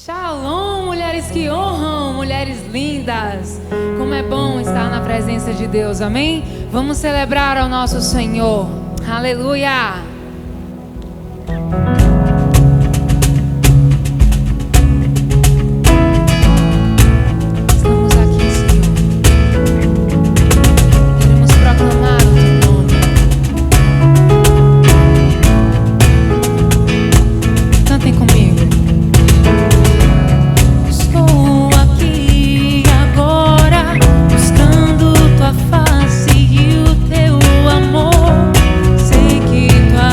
Shalom, mulheres que honram, mulheres lindas. Como é bom estar na presença de Deus, amém? Vamos celebrar ao nosso Senhor. Aleluia! Estamos aqui, Senhor. Queremos proclamar o teu nome. Cantem comigo. Estou aqui agora, buscando tua face e o teu amor. Sei que tua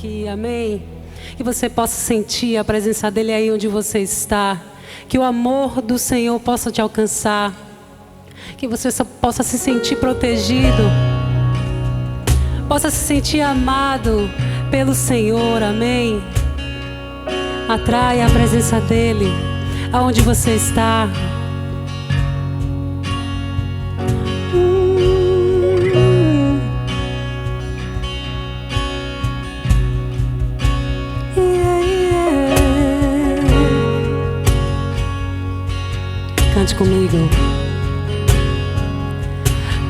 aqui, amém? Que você possa sentir a presença dele aí onde você está. Que o amor do Senhor possa te alcançar. Que você possa se sentir protegido. Possa se sentir amado pelo Senhor, amém? Atraia a presença dele aonde você está. Cante comigo.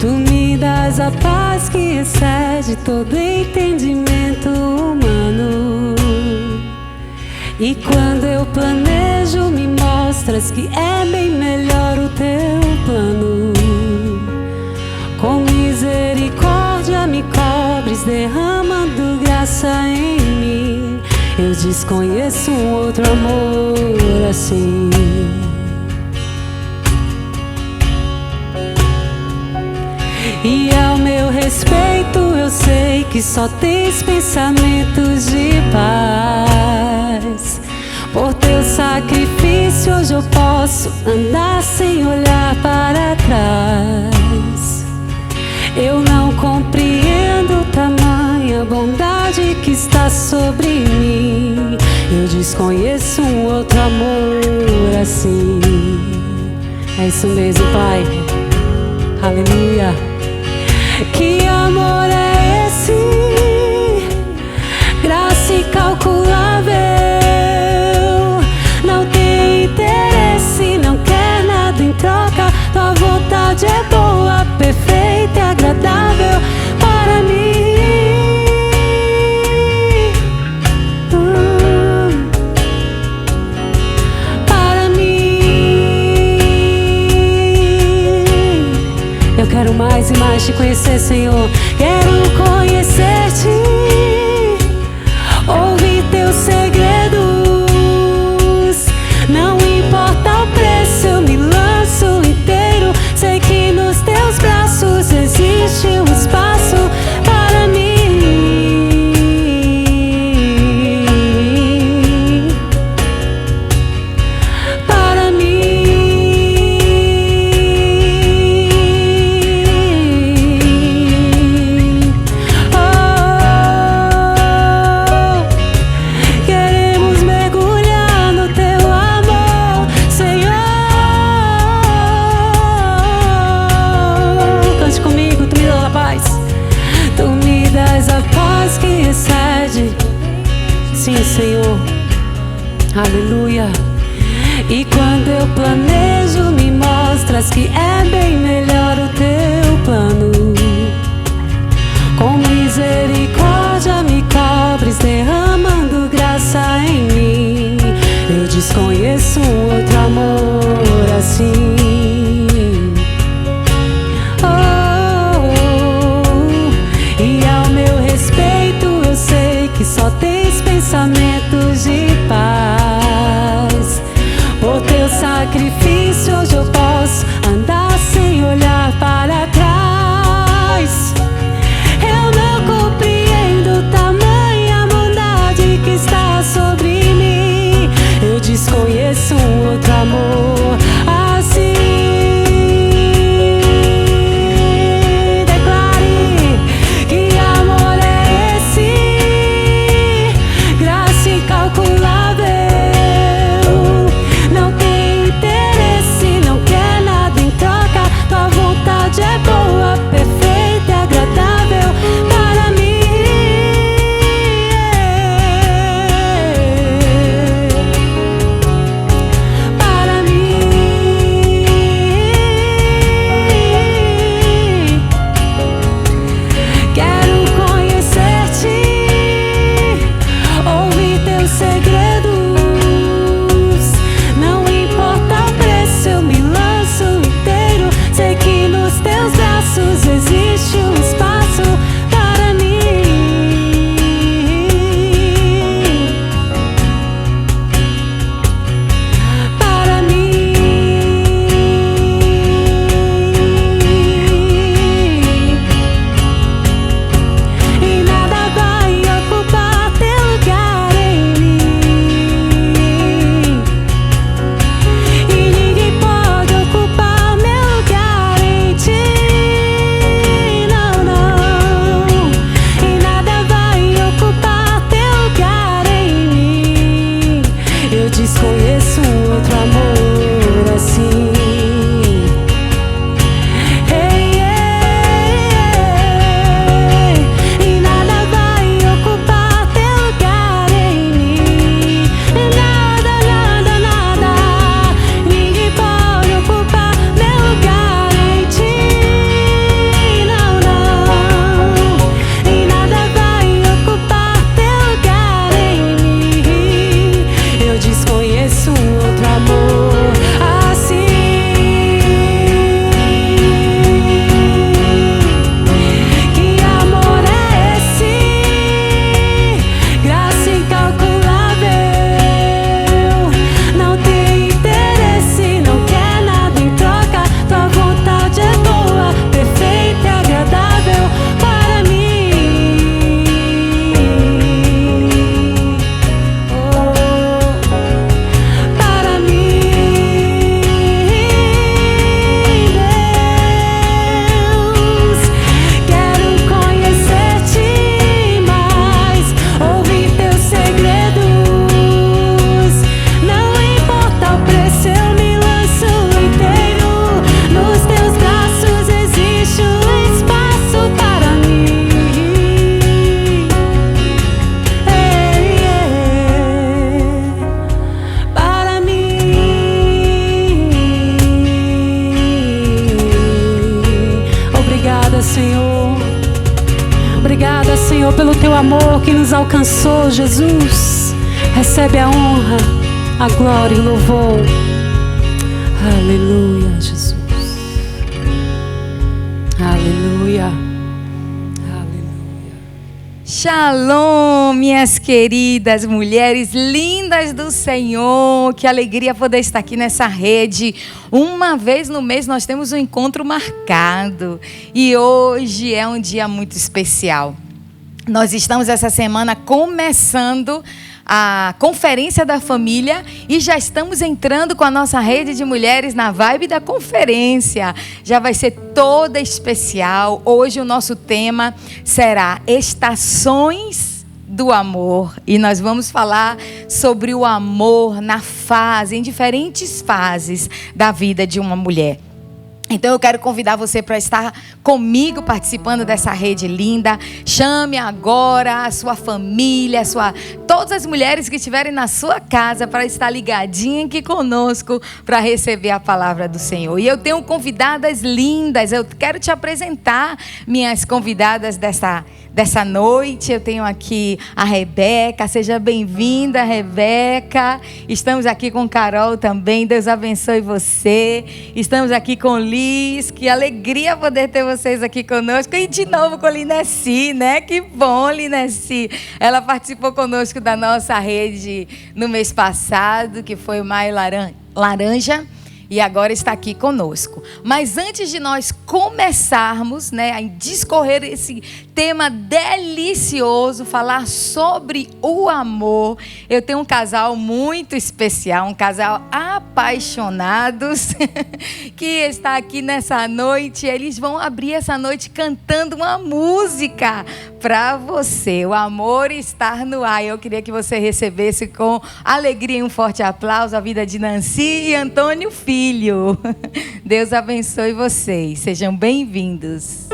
Tu me dás a paz que excede todo entendimento humano. E quando eu planejo, me mostras que é bem melhor o teu plano. Com misericórdia me cobres, derramando graça em mim. Eu desconheço um outro amor assim. E ao meu respeito eu sei que só tens pensamentos de paz. Por teu sacrifício hoje eu posso andar sem olhar para trás. Eu não compreendo tamanha bondade que está sobre mim. Eu desconheço um outro amor assim. É isso mesmo, Pai. Aleluia. Que amor é esse? Graça incalculável. Não tem interesse, não quer nada em troca. Tua vontade é boa, perfeita e agradável para mim. Para mim. Eu quero mais e mais te conhecer, Senhor. Quero conhecer-te, ouvir teus segredos. Não importa o preço, eu me lanço inteiro. Sei que nos teus braços existe um espaço para mim. Para mim. Queremos mergulhar no teu amor, Senhor. Cante comigo, tu me dás a paz. Tu me dás a paz que excede. Sim, Senhor. Aleluia. E quando eu planejo, me mostras que é bem melhor o teu plano. Com misericórdia me cobres, derramando graça em mim. Eu desconheço um outro amor assim. E ao meu respeito eu sei que só tens pensamentos de paz. Por teu sacrifício hoje eu posso andar Senhor, pelo teu amor que nos alcançou, Jesus. Recebe a honra, a glória e o louvor. Aleluia, Jesus. Aleluia. Aleluia. Shalom, minhas queridas mulheres lindas do Senhor. Que alegria poder estar aqui nessa rede. Uma vez no mês nós temos um encontro marcado. E hoje é um dia muito especial. Nós estamos essa semana começando a Conferência da Família e já estamos entrando com a nossa rede de mulheres na vibe da conferência. Já vai ser toda especial. Hoje o nosso tema será Estações do Amor. E nós vamos falar sobre o amor em diferentes fases da vida de uma mulher. Então eu quero convidar você para estar comigo participando dessa rede linda. Chame agora a sua família, todas as mulheres que estiverem na sua casa para estar ligadinha aqui conosco para receber a palavra do Senhor. E eu tenho convidadas lindas, eu quero te apresentar minhas convidadas dessa noite. Eu tenho aqui a Rebeca, seja bem-vinda, Rebeca. Estamos aqui com Carol também, Deus abençoe você. Estamos aqui com Liz, que alegria poder ter vocês aqui conosco. E de novo com Lineci, né? Que bom, Lineci. Ela participou conosco da nossa rede no mês passado, que foi o Maio Laranja. E agora está aqui conosco. Mas antes de nós começarmos, né, a discorrer esse tema delicioso, falar sobre o amor, eu tenho um casal muito especial, um casal apaixonados, que está aqui nessa noite. Eles vão abrir essa noite cantando uma música para você. O amor está no ar. Eu queria que você recebesse com alegria e um forte aplauso a vida de Nancy e Antônio Filho. Deus abençoe vocês. Sejam bem-vindos.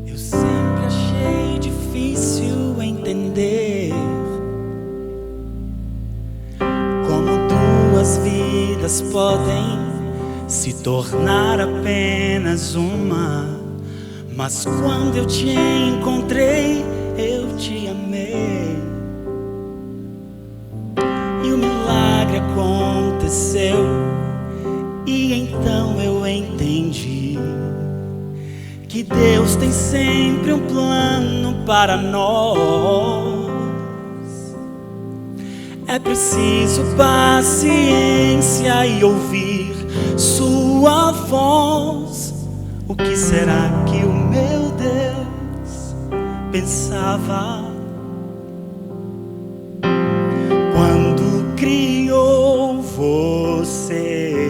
Eu sempre achei difícil entender como duas vidas podem se tornar apenas uma. Mas quando eu te encontrei, eu te amei. E o milagre aconteceu. E então eu entendi que Deus tem sempre um plano para nós. É preciso paciência e ouvir sua voz. O que será que o meu Deus pensava quando criou você?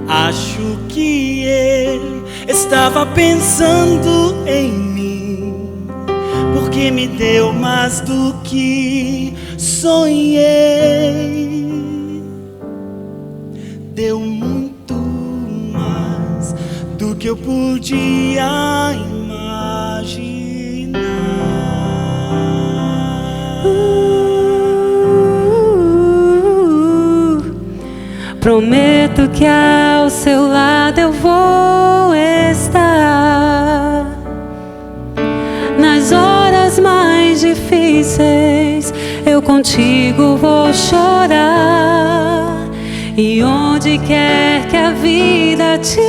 Acho que Ele estava pensando em mim, porque me deu mais do que sonhei. Deu muito mais do que eu podia imaginar. Prometo que ao seu lado eu vou estar nas horas mais difíceis. Eu contigo vou chorar. E onde quer que a vida te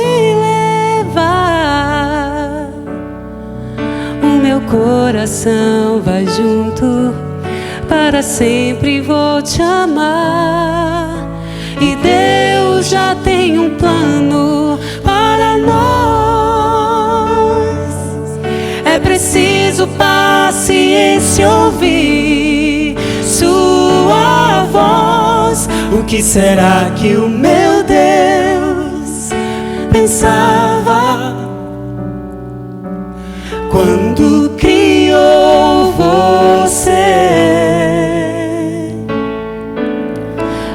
levar, o meu coração vai junto. Para sempre vou te amar. E Deus já tem um plano para nós. É preciso paciência, ouvir sua voz. O que será que o meu Deus pensava quando criou você?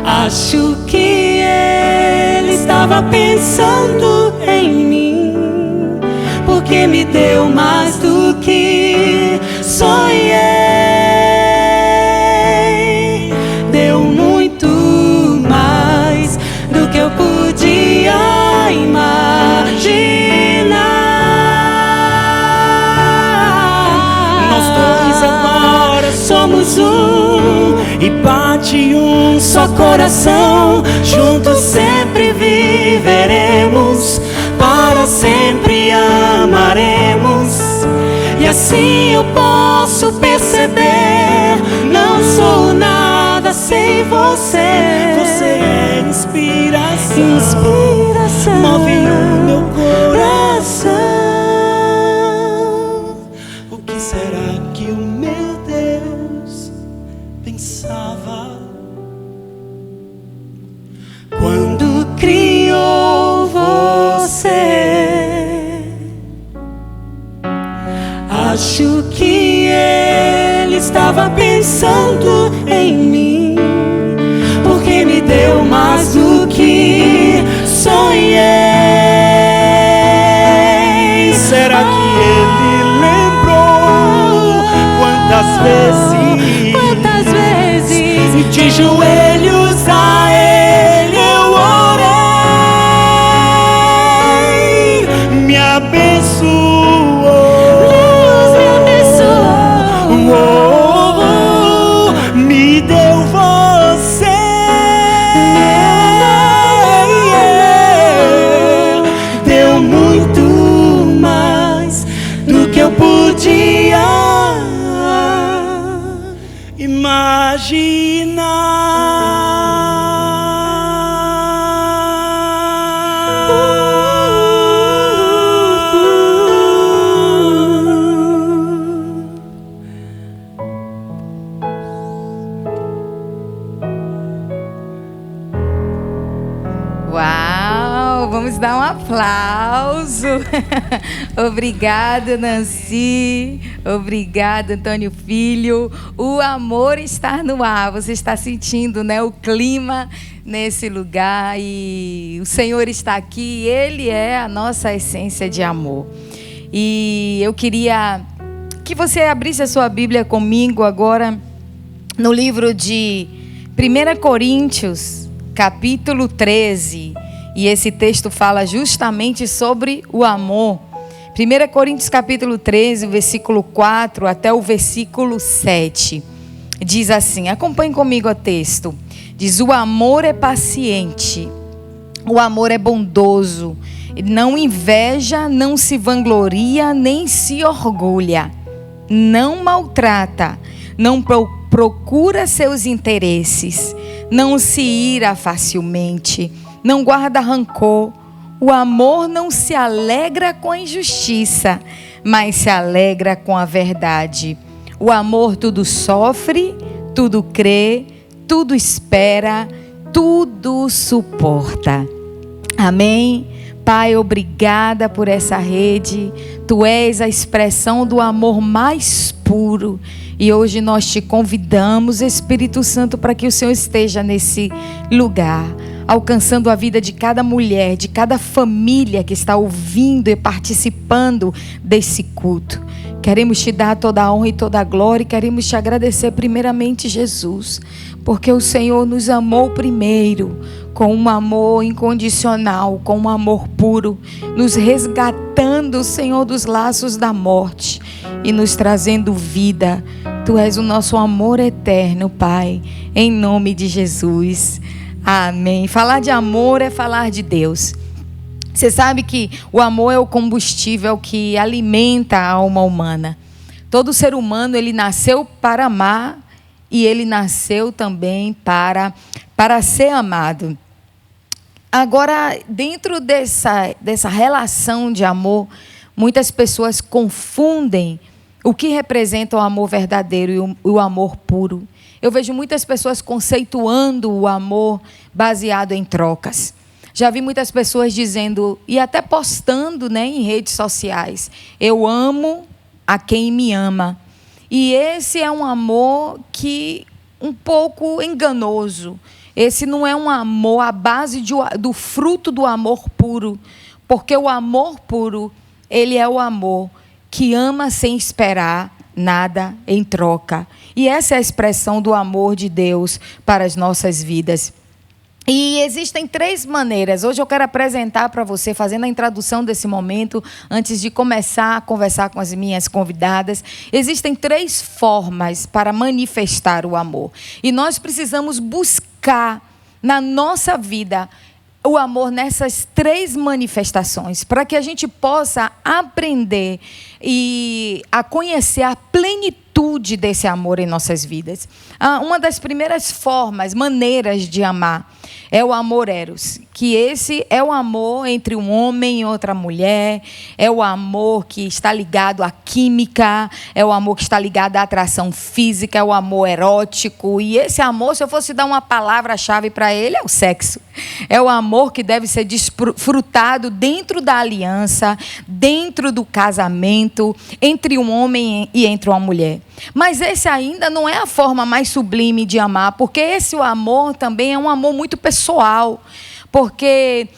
Acho que Ele estava pensando em mim, porque me deu mais do que sonhei. Deu muito mais do que eu podia imaginar. Nós dois agora somos um e bate um só coração. Juntos sempre viveremos, para sempre amaremos. E assim eu posso perceber, não sou nada sem você. Você é inspiração, move o meu coração. O que será que o meu Deus pensava quando criou você? Acho que Ele estava pensando em mim, porque me deu mais do que sonhei. Será que Ele lembrou quantas vezes de joelhos a Ele eu orei? Me abençoou. Me deu você, deu muito mais do que eu podia Uau, vamos dar um aplauso. Obrigada, Nancy. Obrigada, Antônio Filho. O amor está no ar. Você está sentindo, né, o clima nesse lugar, e o Senhor está aqui. Ele é a nossa essência de amor. E eu queria que você abrisse a sua Bíblia comigo agora no livro de 1 Coríntios, capítulo 13. E esse texto fala justamente sobre o amor. 1 Coríntios capítulo 13, versículo 4 até o versículo 7. Diz assim, acompanhe comigo o texto. Diz: o amor é paciente, o amor é bondoso, não inveja, não se vangloria, nem se orgulha, não maltrata, não procura seus interesses, não se ira facilmente, não guarda rancor. O amor não se alegra com a injustiça, mas se alegra com a verdade. O amor tudo sofre, tudo crê, tudo espera, tudo suporta. Amém? Pai, obrigada por essa rede. Tu és a expressão do amor mais puro. E hoje nós te convidamos, Espírito Santo, para que o Senhor esteja nesse lugar, alcançando a vida de cada mulher, de cada família que está ouvindo e participando desse culto. Queremos te dar toda a honra e toda a glória, e queremos te agradecer primeiramente, Jesus, porque o Senhor nos amou primeiro, com um amor incondicional, com um amor puro, nos resgatando, Senhor, dos laços da morte e nos trazendo vida. Tu és o nosso amor eterno, Pai, em nome de Jesus. Amém. Falar de amor é falar de Deus. Você sabe que o amor é o combustível que alimenta a alma humana. Todo ser humano, ele nasceu para amar, e ele nasceu também para ser amado. Agora, dentro dessa relação de amor, muitas pessoas confundem o que representa o amor verdadeiro e o amor puro. Eu vejo muitas pessoas conceituando o amor baseado em trocas. Já vi muitas pessoas dizendo, e até postando, né, em redes sociais: eu amo a quem me ama. E esse é um amor que um pouco enganoso. Esse não é um amor à base do fruto do amor puro. Porque o amor puro, ele é o amor que ama sem esperar, nada em troca. E essa é a expressão do amor de Deus para as nossas vidas. E existem 3 maneiras. Hoje eu quero apresentar para você, fazendo a introdução desse momento, antes de começar a conversar com as minhas convidadas. Existem 3 formas para manifestar o amor. E nós precisamos buscar na nossa vida o amor nessas 3 manifestações, para que a gente possa aprender e a conhecer a plenitude desse amor em nossas vidas. Uma das primeiras maneiras de amar é o amor eros, que esse é o amor entre um homem e outra mulher, é o amor que está ligado à química, é o amor que está ligado à atração física, é o amor erótico. E esse amor, se eu fosse dar uma palavra-chave para ele, é o sexo. É o amor que deve ser desfrutado dentro da aliança, dentro do casamento, entre um homem e entre uma mulher. Mas esse ainda não é a forma mais sublime de amar, porque esse o amor também é um amor muito pessoal, porque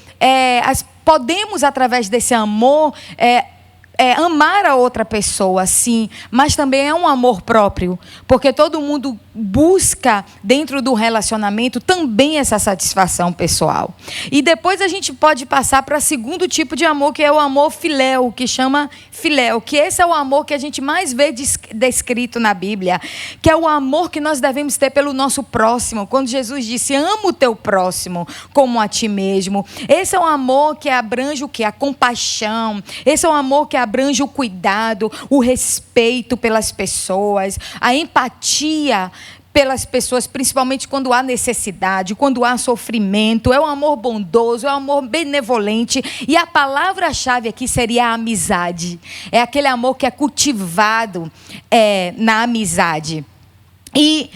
podemos, através desse amor, amar a outra pessoa, sim, mas também é um amor próprio, porque todo mundo busca dentro do relacionamento também essa satisfação pessoal. E depois a gente pode passar para o segundo tipo de amor, que é o amor filéu, que chama filéu, que esse é o amor que a gente mais vê descrito na Bíblia, que é o amor que nós devemos ter pelo nosso próximo. Quando Jesus disse, ama o teu próximo como a ti mesmo. Esse é um amor que abrange o quê? A compaixão. Esse é um amor que abrange o cuidado, o respeito pelas pessoas, a empatia pelas pessoas, principalmente quando há necessidade, quando há sofrimento. É um amor bondoso, é um amor benevolente. E a palavra-chave aqui seria a amizade. É aquele amor que é cultivado na amizade. E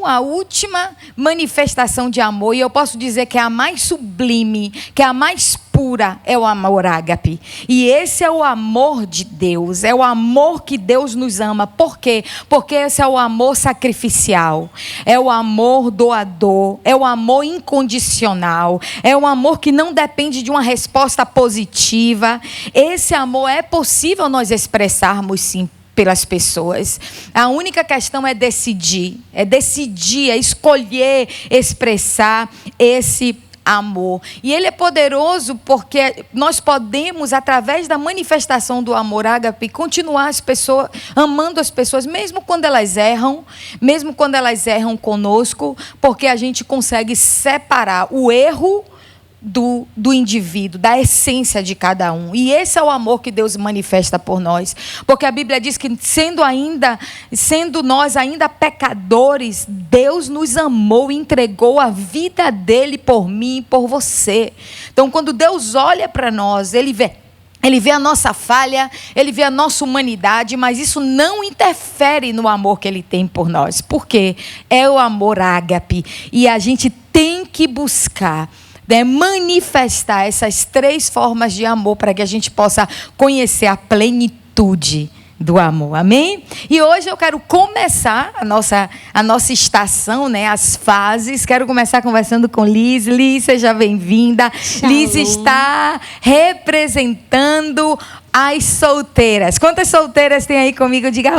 a última manifestação de amor, e eu posso dizer que é a mais sublime, que é a mais pura, é o amor ágape. E esse é o amor de Deus, é o amor que Deus nos ama. Por quê? Porque esse é o amor sacrificial, é o amor doador, é o amor incondicional, é o amor que não depende de uma resposta positiva. Esse amor é possível nós expressarmos, sim, pelas pessoas. A única questão é decidir, é escolher expressar esse amor. E ele é poderoso porque nós podemos, através da manifestação do amor ágape, continuar amando as pessoas, mesmo quando elas erram conosco, porque a gente consegue separar o erro do indivíduo, da essência de cada um. E esse é o amor que Deus manifesta por nós. Porque a Bíblia diz que sendo nós ainda pecadores, Deus nos amou e entregou a vida dele por mim e por você. Então, quando Deus olha para nós, Ele vê a nossa falha, Ele vê a nossa humanidade, mas isso não interfere no amor que Ele tem por nós. Por quê? É o amor ágape. E a gente tem que buscar manifestar essas 3 formas de amor para que a gente possa conhecer a plenitude do amor, amém? E hoje eu quero começar a nossa estação, as fases. Quero começar conversando com Liz. Liz, seja bem-vinda. Liz está representando as solteiras. Quantas solteiras tem aí comigo? Diga,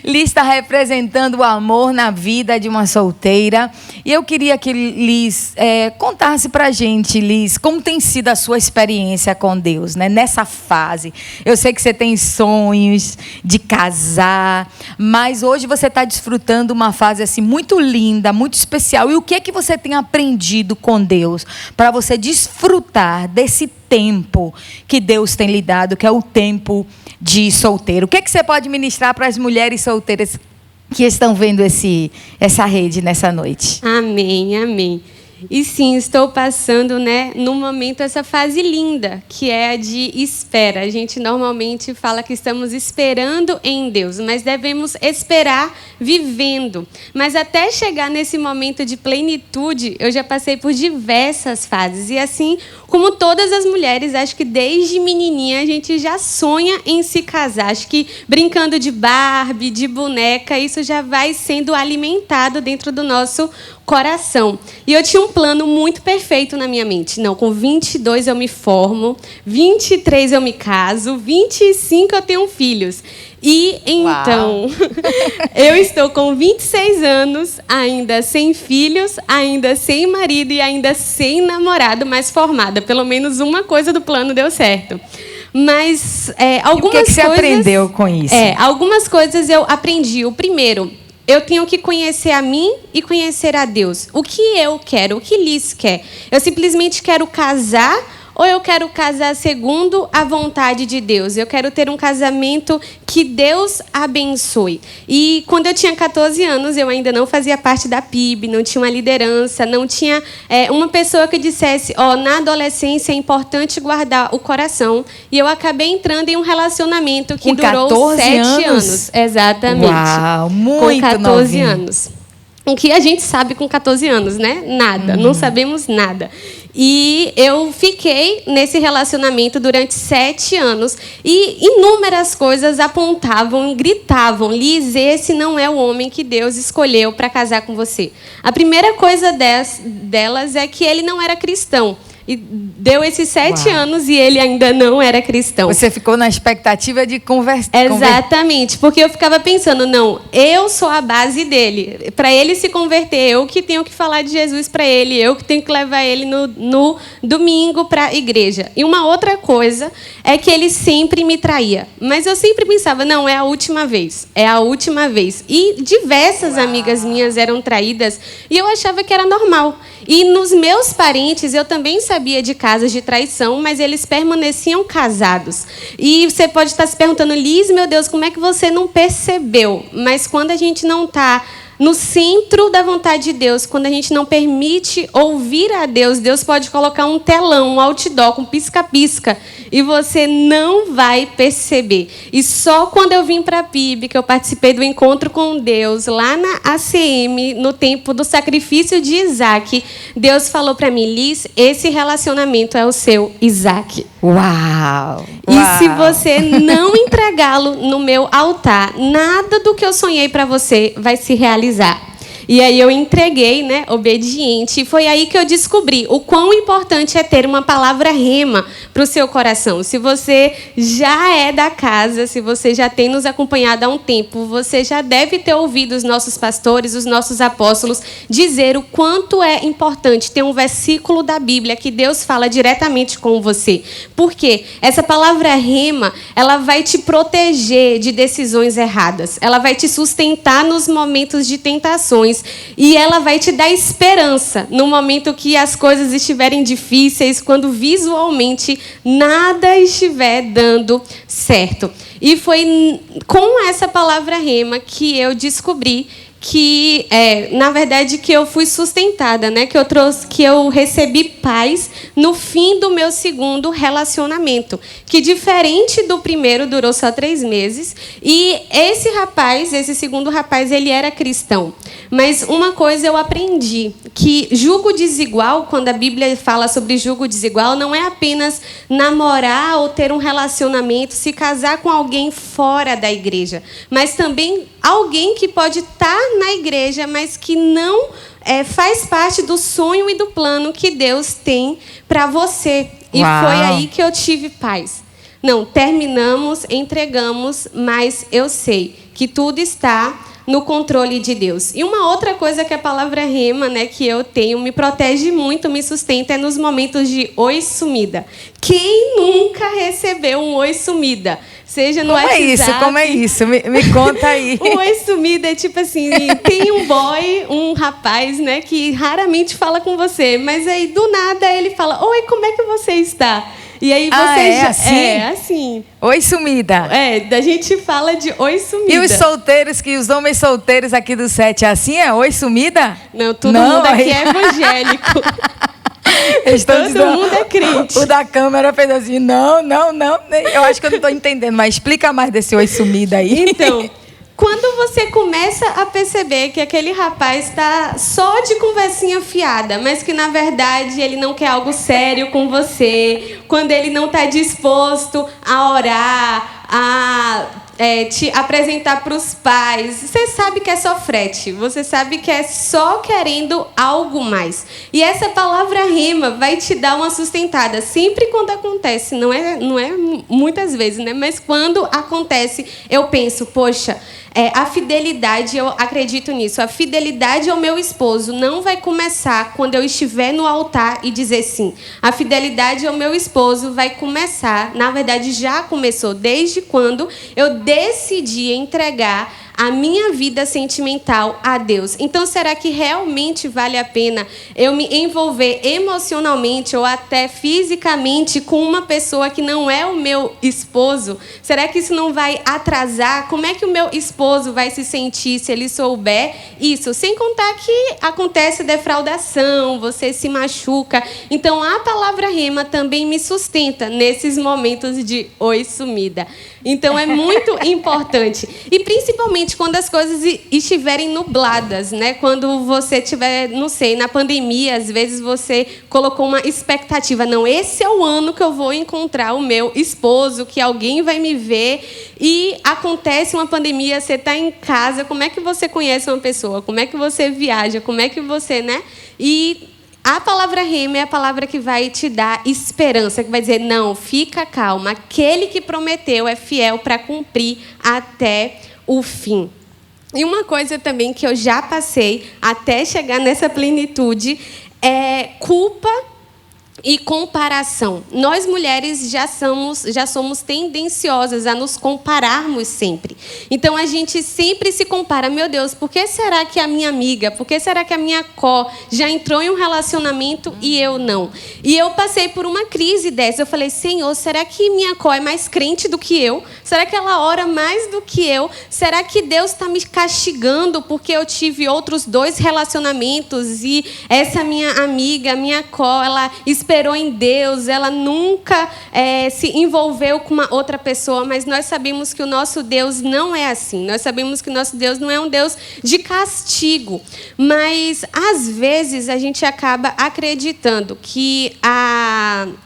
Liz está representando o amor na vida de uma solteira. E eu queria que Liz contasse para a gente, Liz, como tem sido a sua experiência com Deus, nessa fase. Eu sei que você tem sonhos de casar, mas hoje você está desfrutando uma fase assim muito linda, muito especial. E o que é que você tem aprendido com Deus para você desfrutar desse tempo que Deus tem lhe dado, que é o tempo de solteiro? O que é que você pode ministrar para as mulheres solteiras que estão vendo essa rede nessa noite? Amém, amém. E sim, estou passando, no momento, essa fase linda, que é a de espera. A gente normalmente fala que estamos esperando em Deus, mas devemos esperar vivendo. Mas até chegar nesse momento de plenitude, eu já passei por diversas fases. E assim, como todas as mulheres, acho que desde menininha a gente já sonha em se casar. Acho que brincando de Barbie, de boneca, isso já vai sendo alimentado dentro do nosso coração. E eu tinha um plano muito perfeito na minha mente. Não, com 22 eu me formo, 23 eu me caso, 25 eu tenho filhos. E então, eu estou com 26 anos, ainda sem filhos, ainda sem marido e ainda sem namorado, mas formada. Pelo menos uma coisa do plano deu certo. Mas algumas coisas... O que você aprendeu com isso? Algumas coisas eu aprendi. O primeiro, eu tenho que conhecer a mim e conhecer a Deus. O que eu quero, o que Liz quer. Eu simplesmente quero casar ou eu quero casar segundo a vontade de Deus? Eu quero ter um casamento que Deus abençoe. E quando eu tinha 14 anos, eu ainda não fazia parte da PIB, não tinha uma liderança, não tinha uma pessoa que dissesse, na adolescência é importante guardar o coração. E eu acabei entrando em um relacionamento que durou 7 anos. Exatamente. Uau, muito com 14 novinho. anos. O que a gente sabe com 14 anos, né? Nada, não sabemos nada. E eu fiquei nesse relacionamento durante 7 anos e inúmeras coisas apontavam, gritavam, Liz, esse não é o homem que Deus escolheu para casar com você. A primeira coisa delas é que ele não era cristão. E deu esses 7 anos e ele ainda não era cristão. Você ficou na expectativa de conversar. Exatamente, porque eu ficava pensando, não, eu sou a base dele. Para ele se converter, eu que tenho que falar de Jesus para ele, eu que tenho que levar ele no domingo para a igreja. E uma outra coisa é que ele sempre me traía. Mas eu sempre pensava, não, é a última vez. É a última vez. E diversas amigas minhas eram traídas e eu achava que era normal. E nos meus parentes, eu também sabia de casos de traição, mas eles permaneciam casados. E você pode estar se perguntando, Liz, meu Deus, como é que você não percebeu? Mas quando a gente não está no centro da vontade de Deus, quando a gente não permite ouvir a Deus, Deus pode colocar um telão, um outdoor, um pisca-pisca, e você não vai perceber. E só quando eu vim para a PIB, que eu participei do encontro com Deus, lá na ACM, no tempo do sacrifício de Isaac, Deus falou para mim, Liz, esse relacionamento é o seu Isaac. Uau! E se você não entregá-lo no meu altar, nada do que eu sonhei para você vai se realizar. E aí eu entreguei, né, obediente. E foi aí que eu descobri o quão importante é ter uma palavra rema para o seu coração. Se você já é da casa, se você já tem nos acompanhado há um tempo, você já deve ter ouvido os nossos pastores, os nossos apóstolos, dizer o quanto é importante ter um versículo da Bíblia que Deus fala diretamente com você. Por quê? Essa palavra rema, ela vai te proteger de decisões erradas. Ela vai te sustentar nos momentos de tentações. E ela vai te dar esperança no momento que as coisas estiverem difíceis, quando visualmente nada estiver dando certo. E foi com essa palavra rema que eu descobri que, na verdade, que eu fui sustentada, né? Que eu recebi paz no fim do meu segundo relacionamento, que diferente do primeiro durou só 3 meses. E esse segundo rapaz, ele era cristão. Mas uma coisa eu aprendi, que jugo desigual, quando a Bíblia fala sobre jugo desigual, não é apenas namorar ou ter um relacionamento, se casar com alguém fora da igreja, mas também alguém que pode estar na igreja, mas que não faz parte do sonho e do plano que Deus tem para você. E foi aí que eu tive paz. Não, terminamos, entregamos, mas eu sei que tudo está no controle de Deus. E uma outra coisa que a palavra rema, né, que eu tenho, me protege muito, me sustenta, é nos momentos de oi sumida. Quem nunca recebeu um oi sumida? Seja no WhatsApp. Como é isso? Me conta aí. O oi sumida é tipo assim, tem um boy, um rapaz, né, que raramente fala com você, mas aí do nada ele fala, oi, como é que você está? E aí você assim? É assim. Oi sumida. A gente fala de oi sumida. E os homens solteiros aqui do 7 é assim? É oi sumida? Não, todo mundo aqui é evangélico. Todo mundo é crente. O da câmera fez assim, não. Eu acho que eu não estou entendendo, mas explica mais desse oi sumida aí. Então, quando você começa a perceber que aquele rapaz está só de conversinha fiada, mas que, na verdade, ele não quer algo sério com você, quando ele não está disposto a orar, a te apresentar para os pais. Você sabe que é só frete, você sabe que é só querendo algo mais. E essa palavra rema vai te dar uma sustentada. Sempre quando acontece, não é muitas vezes, né? Mas quando acontece, eu penso, poxa, a fidelidade, eu acredito nisso, a fidelidade ao meu esposo não vai começar quando eu estiver no altar e dizer sim. A fidelidade ao meu esposo vai começar, na verdade já começou, desde quando eu decidi entregar a minha vida sentimental a Deus. Então, será que realmente vale a pena eu me envolver emocionalmente ou até fisicamente com uma pessoa que não é o meu esposo? Será que isso não vai atrasar? Como é que o meu esposo vai se sentir se ele souber isso? Sem contar que acontece defraudação, você se machuca. Então, a palavra rema também me sustenta nesses momentos de oi sumida. Então, é muito importante. E, principalmente, quando as coisas estiverem nubladas, né? Quando você estiver, não sei, na pandemia, às vezes você colocou uma expectativa. Não, esse é o ano que eu vou encontrar o meu esposo, que alguém vai me ver. E acontece uma pandemia, você está em casa, como é que você conhece uma pessoa? Como é que você viaja? Como é que você, né? E a palavra rema é a palavra que vai te dar esperança, que vai dizer, não, fica calma, aquele que prometeu é fiel para cumprir até o fim. E uma coisa também que eu já passei até chegar nessa plenitude é culpa e comparação. Nós mulheres já somos tendenciosas a nos compararmos sempre. Então a gente sempre se compara. Meu Deus, por que será que a minha amiga, por que será que a minha já entrou em um relacionamento e eu não? E eu passei por uma crise dessa. Eu falei, Senhor, será que minha é mais crente do que eu? Será que ela ora mais do que eu? Será que Deus está me castigando porque eu tive outros 2 relacionamentos e essa minha amiga, minha ela esperou em Deus, ela nunca se envolveu com uma outra pessoa, mas nós sabemos que o nosso Deus não é assim. Nós sabemos que o nosso Deus não é um Deus de castigo, mas às vezes a gente acaba acreditando que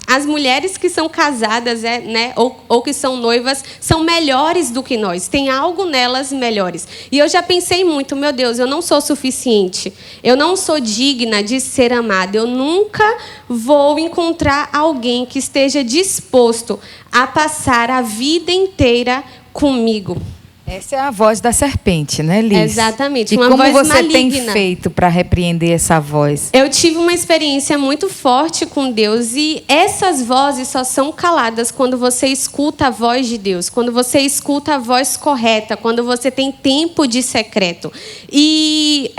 as mulheres que são casadas, né, ou que são noivas, são melhores do que nós. Tem algo nelas melhores. E eu já pensei muito, meu Deus, eu não sou suficiente. Eu não sou digna de ser amada. Eu nunca vou encontrar alguém que esteja disposto a passar a vida inteira comigo. Essa é a voz da serpente, né, Liz? Exatamente, e uma como voz você maligna. tem feito para repreender essa voz? Eu tive uma experiência muito forte com Deus e essas vozes só são caladas quando você escuta a voz de Deus, quando você escuta a voz correta, quando você tem tempo de secreto. E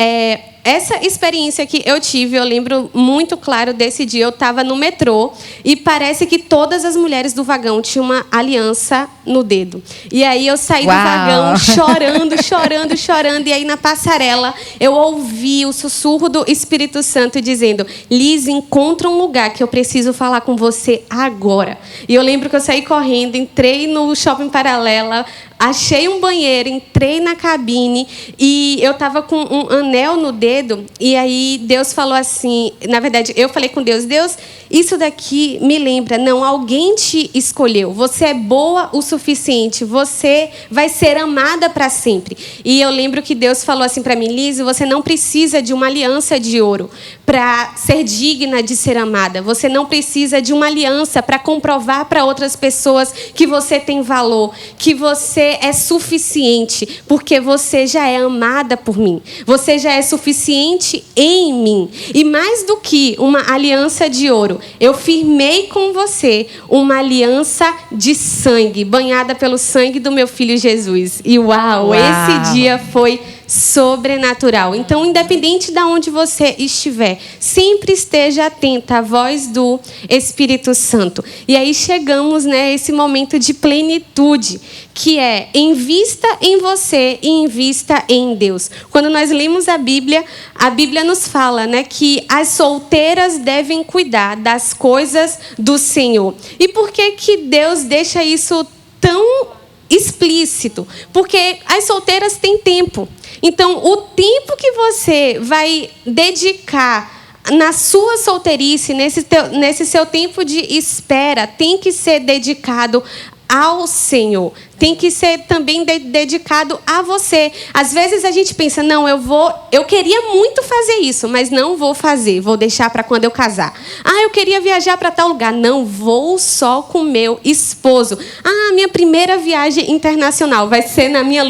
essa experiência que eu tive, eu lembro muito claro desse dia. Eu estava no metrô e parece que todas as mulheres do vagão tinham uma aliança no dedo. E aí eu saí do vagão chorando. E aí na passarela eu ouvi o sussurro do Espírito Santo dizendo, Liz, encontra um lugar que eu preciso falar com você agora. E eu lembro que eu saí correndo, entrei no Shopping Paralela, achei um banheiro, entrei na cabine e eu estava com um anel no dedo. E aí Deus falou assim, na verdade, eu falei com Deus, isso daqui me lembra, não, alguém te escolheu, você é boa o suficiente, você vai ser amada para sempre. E eu lembro que Deus falou assim para mim, Liz, você não precisa de uma aliança de ouro para ser digna de ser amada. Você não precisa de uma aliança para comprovar para outras pessoas que você tem valor, que você é suficiente, porque você já é amada por mim. Você já é suficiente em mim. E mais do que uma aliança de ouro, eu firmei com você uma aliança de sangue, banhada pelo sangue do meu filho Jesus. E uau, esse dia foi sobrenatural. Então, independente de onde você estiver, sempre esteja atenta à voz do Espírito Santo. E aí chegamos, né, esse momento de plenitude, que é invista em você e invista em Deus. Quando nós lemos a Bíblia nos fala, né, que as solteiras devem cuidar das coisas do Senhor. E por que Deus deixa isso tão explícito? Porque as solteiras têm tempo. Então, o tempo que você vai dedicar na sua solteirice, nesse seu tempo de espera, tem que ser dedicado ao Senhor. Tem que ser também dedicado a você. Às vezes a gente pensa, não, eu queria muito fazer isso, mas não vou fazer, vou deixar para quando eu casar. Eu queria viajar para tal lugar, não, vou só com meu esposo. Minha primeira viagem internacional vai ser na minha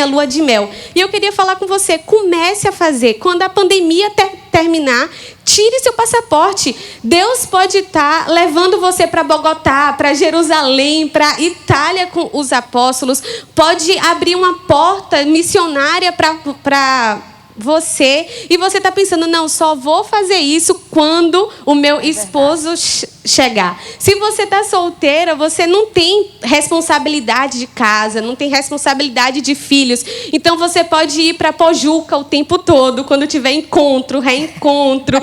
lua de mel. E eu queria falar com você, comece a fazer. Quando a pandemia terminar, tire seu passaporte. Deus pode estar levando você para Bogotá, para Jerusalém, para Itália com os apóstolos. Pode abrir uma porta missionária para você. E você está pensando, não, só vou fazer isso quando o meu esposo chegar. Se você está solteira, você não tem responsabilidade de casa, não tem responsabilidade de filhos. Então, você pode ir para Pojuca o tempo todo, quando tiver encontro, reencontro,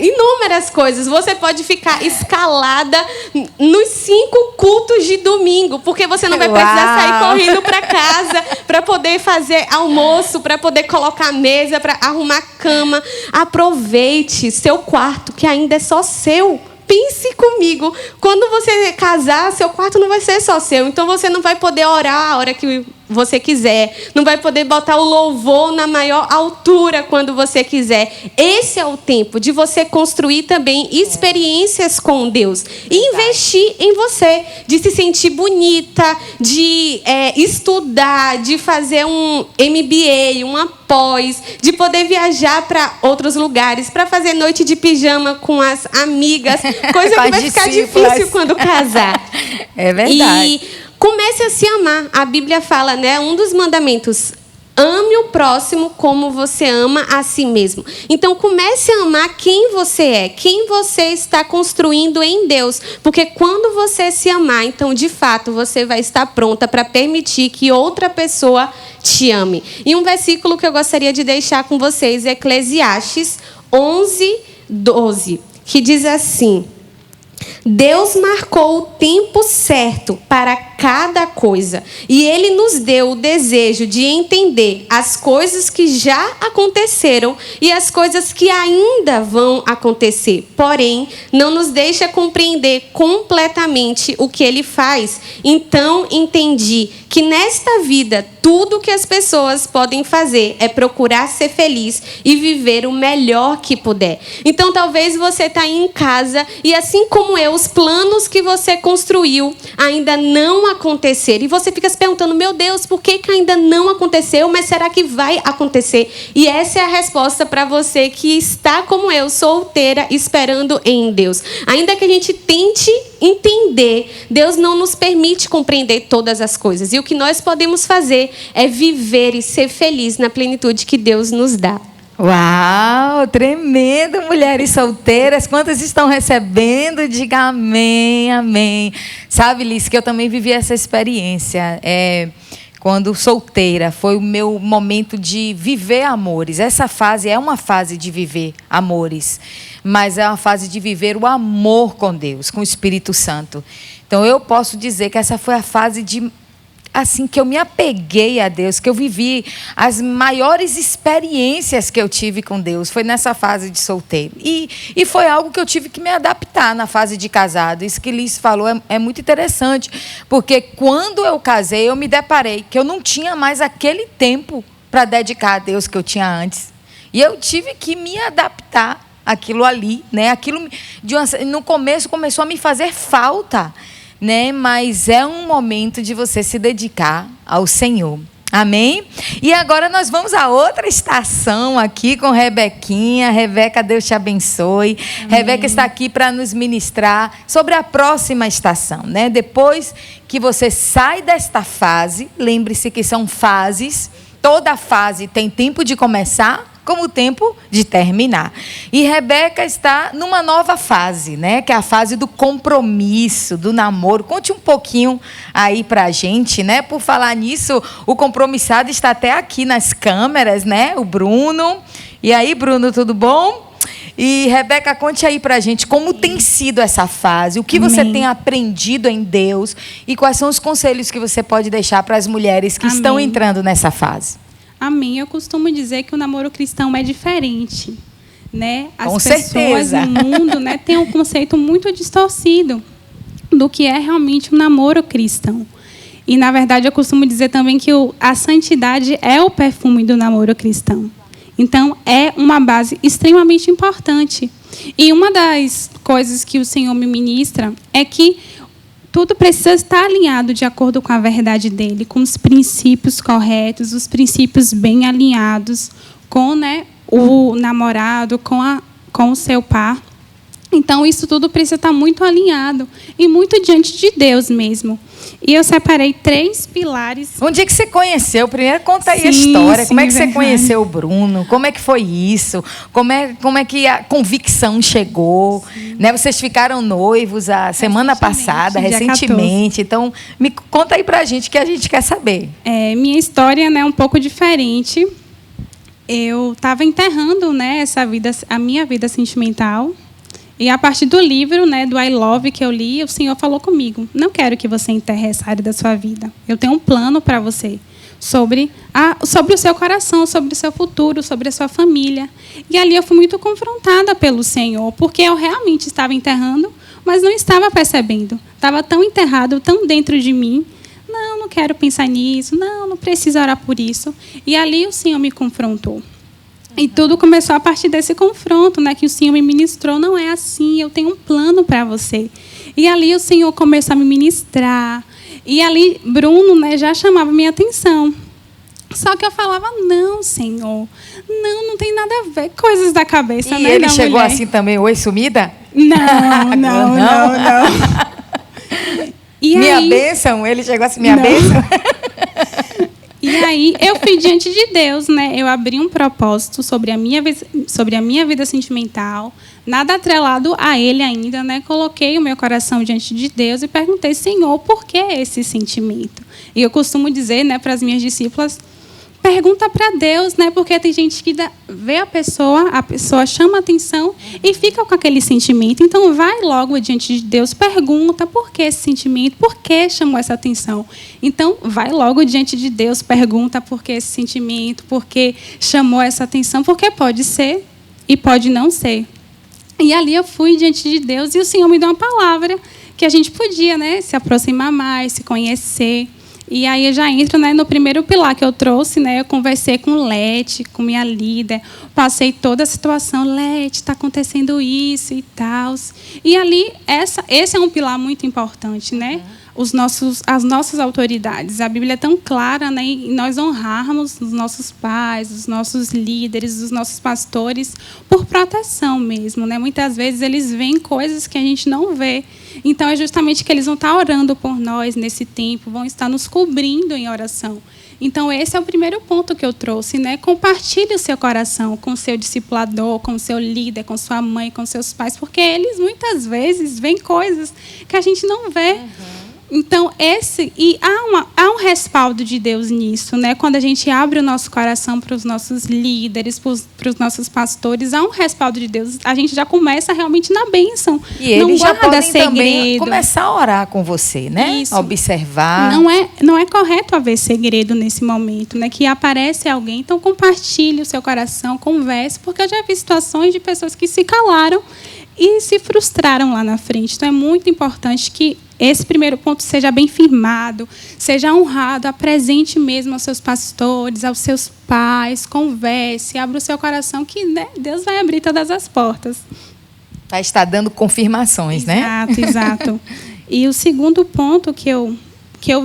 inúmeras coisas. Você pode ficar escalada nos 5 cultos de domingo, porque você não vai precisar sair correndo para casa para poder fazer almoço, para poder colocar a mesa, para arrumar a cama. Aproveite seu quarto, que ainda é só seu. Pense comigo, quando você casar, seu quarto não vai ser só seu. Então, você não vai poder orar a hora que você quiser. Não vai poder botar o louvor na maior altura quando você quiser. Esse é o tempo de você construir também experiências com Deus. E investir em você. De se sentir bonita, de estudar, de fazer um MBA, uma pós, de poder viajar para outros lugares, para fazer noite de pijama com as amigas. Coisa que vai ficar difícil quando casar. É verdade. E comece a se amar. A Bíblia fala, né? Um dos mandamentos: ame o próximo como você ama a si mesmo. Então, comece a amar quem você é, quem você está construindo em Deus. Porque quando você se amar, então, de fato, você vai estar pronta para permitir que outra pessoa te ame. E um versículo que eu gostaria de deixar com vocês é Eclesiastes 11:12, que diz assim: Deus marcou o tempo certo para cada coisa, e Ele nos deu o desejo de entender as coisas que já aconteceram e as coisas que ainda vão acontecer. Porém, não nos deixa compreender completamente o que Ele faz. Então, entendi que nesta vida, tudo que as pessoas podem fazer é procurar ser feliz e viver o melhor que puder. Então, talvez você está aí em casa e, assim como eu, os planos que você construiu ainda não aconteceram. E você fica se perguntando, meu Deus, por que ainda não aconteceu? Mas será que vai acontecer? E essa é a resposta para você que está como eu, solteira, esperando em Deus. Ainda que a gente tente entender, Deus não nos permite compreender todas as coisas. E o que nós podemos fazer é viver e ser feliz na plenitude que Deus nos dá. Uau, tremendo, mulheres solteiras. Quantas estão recebendo? Diga amém, amém. Sabe, Liz, que eu também vivi essa experiência. Quando solteira, foi o meu momento de viver amores. Essa fase é uma fase de viver amores, mas é uma fase de viver o amor com Deus, com o Espírito Santo. Então, eu posso dizer que essa foi a fase assim que eu me apeguei a Deus, que eu vivi as maiores experiências que eu tive com Deus, foi nessa fase de solteiro. E foi algo que eu tive que me adaptar na fase de casado. Isso que Liz falou é muito interessante, porque quando eu casei, eu me deparei que eu não tinha mais aquele tempo para dedicar a Deus que eu tinha antes. E eu tive que me adaptar àquilo ali, né? Aquilo no começo começou a me fazer falta, né? Mas é um momento de você se dedicar ao Senhor. Amém? E agora nós vamos a outra estação aqui com Rebequinha. Rebeca, Deus te abençoe. Amém. Rebeca está aqui para nos ministrar sobre a próxima estação, né? Depois que você sai desta fase, lembre-se que são fases. Toda fase tem tempo de começar, como tempo de terminar. E Rebeca está numa nova fase, né? Que é a fase do compromisso, do namoro. Conte um pouquinho aí pra gente, né? Por falar nisso, o compromissado está até aqui nas câmeras, né? O Bruno. E aí, Bruno, tudo bom? E Rebeca, conte aí pra gente como tem sido essa fase, o que você tem aprendido em Deus e quais são os conselhos que você pode deixar para as mulheres que estão entrando nessa fase. Amém. Eu costumo dizer que o namoro cristão é diferente, né? As Com pessoas certeza. no mundo, né, têm um conceito muito distorcido. do que é realmente um namoro cristão. E, na verdade, eu costumo dizer também que a santidade é o perfume do namoro cristão. Então, é uma base extremamente importante. E uma das coisas que o Senhor me ministra é que tudo precisa estar alinhado de acordo com a verdade dele, com os princípios corretos, os princípios bem alinhados com, né, o namorado, com o seu par. Então, isso tudo precisa estar muito alinhado e muito diante de Deus mesmo. E eu separei 3 pilares. Onde é que você conheceu? Primeiro conta aí a Sim, história. sim, Como é que você verdade. conheceu o Bruno? Como é que foi isso? Como é que a convicção chegou? Né? Vocês ficaram noivos a semana passada, dia recentemente. Então, me conta aí pra gente que a gente quer saber. Minha história, né, é um pouco diferente. Eu estava enterrando, né, a minha vida sentimental. E a partir do livro, né, do I Love que eu li, o Senhor falou comigo: não quero que você enterre essa área da sua vida. Eu tenho um plano para você sobre o seu coração, sobre o seu futuro, sobre a sua família. E ali eu fui muito confrontada pelo Senhor, porque eu realmente estava enterrando, mas não estava percebendo. Estava tão enterrado, tão dentro de mim. Não quero pensar nisso. Não preciso orar por isso. E ali o Senhor me confrontou. E tudo começou a partir desse confronto, né, que o Senhor me ministrou. Não é assim, eu tenho um plano para você. E ali o Senhor começou a me ministrar. E ali Bruno, né, já chamava minha atenção. Só que eu falava: não, Senhor, não tem nada a ver, coisas da cabeça, E né, ele da chegou mulher. assim também, oi, sumida? Não. E Minha aí, bênção? Ele chegou assim, minha Não. bênção? E aí eu fui diante de Deus, né? Eu abri um propósito sobre a minha vida sentimental, nada atrelado a ele ainda, né? Coloquei o meu coração diante de Deus e perguntei: Senhor, por que esse sentimento? E eu costumo dizer, né, para as minhas discípulas: pergunta para Deus, né? Porque tem gente que vê a pessoa chama atenção e fica com aquele sentimento. Então, vai logo diante de Deus, pergunta por que esse sentimento, por que chamou essa atenção. Então, vai logo diante de Deus, pergunta por que esse sentimento, por que chamou essa atenção, porque pode ser e pode não ser. E ali eu fui diante de Deus e o Senhor me deu uma palavra que a gente podia, né, se aproximar mais, se conhecer. E aí eu já entro, né, no primeiro pilar que eu trouxe, né? Eu conversei com Lete, com minha líder, passei toda a situação: Lete, está acontecendo isso e tal. E ali, esse é um pilar muito importante, né? As nossas autoridades. A Bíblia é tão clara, né, em nós honrarmos os nossos pais, os nossos líderes, os nossos pastores, por proteção mesmo, né? Muitas vezes eles veem coisas que a gente não vê. Então, é justamente que eles vão estar orando por nós nesse tempo, vão estar nos cobrindo em oração. Então, esse é o primeiro ponto que eu trouxe, né? Compartilhe o seu coração com o seu discipulador, com o seu líder, com sua mãe, com seus pais, porque eles, muitas vezes, veem coisas que a gente não vê. Então, há um respaldo de Deus nisso, né? Quando a gente abre o nosso coração para os nossos líderes, para os nossos pastores, há um respaldo de Deus. A gente já começa realmente na bênção. E eles não já guarda podem segredo. também começar a orar com você, né? Isso. Observar. Não é correto haver segredo nesse momento, né? Que aparece alguém, então compartilhe o seu coração, converse, porque eu já vi situações de pessoas que se calaram e se frustraram lá na frente. Então, é muito importante que esse primeiro ponto seja bem firmado, seja honrado, apresente mesmo aos seus pastores, aos seus pais, converse, abra o seu coração, que, né, Deus vai abrir todas as portas. Vai estar dando confirmações, né? Exato. E o segundo ponto que eu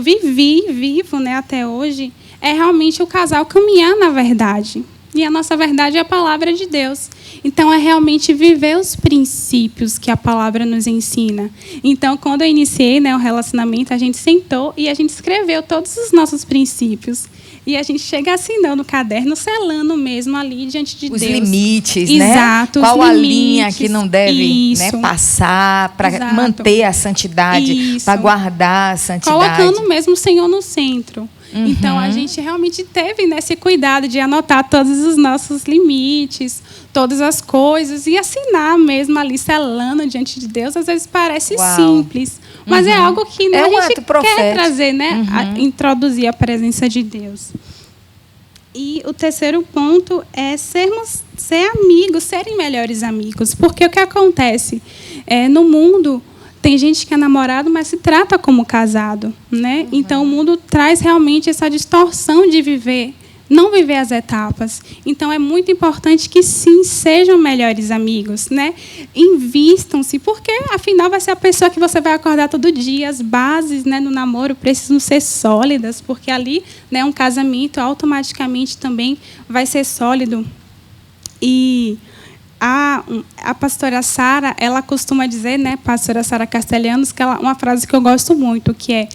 vivo, né, até hoje, é realmente o casal caminhar na verdade. E a nossa verdade é a palavra de Deus. Então, é realmente viver os princípios que a palavra nos ensina. Então, quando eu iniciei, né, o relacionamento, a gente sentou e a gente escreveu todos os nossos princípios. E a gente chega assinando no caderno, selando mesmo ali diante de Os Deus. limites, né? Exato, Qual os a limites, linha que não deve, né, isso. passar para Exato. manter a santidade, Isso. para guardar a santidade. Colocando mesmo o Senhor no centro. Então, a gente realmente teve, né, esse cuidado de anotar todos os nossos limites, todas as coisas, e assinar mesmo ali, selando diante de Deus. Às vezes parece Uau. simples, mas é algo que, né, É um a gente ato profético. quer trazer, né, introduzir a presença de Deus. E o terceiro ponto é ser amigos, serem melhores amigos. Porque o que acontece? No mundo Tem gente que é namorado, mas se trata como casado, né? Então, o mundo traz realmente essa distorção de viver, não viver as etapas. Então, é muito importante que, sim, sejam melhores amigos, né? Invistam-se, porque, afinal, vai ser a pessoa que você vai acordar todo dia. As bases, né, no namoro precisam ser sólidas, porque ali, né, um casamento automaticamente também vai ser sólido. E a pastora Sara, ela costuma dizer, né, pastora Sara Castellanos, que uma frase que eu gosto muito, que é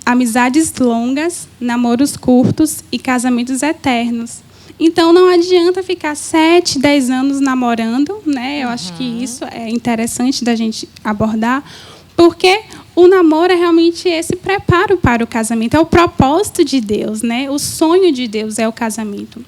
amizades longas, namoros curtos e casamentos eternos. Então, não adianta ficar 7, 10 anos namorando, né? Eu acho que isso é interessante da gente abordar, porque o namoro é realmente esse preparo para o casamento, é o propósito de Deus, né? O sonho de Deus é o casamento.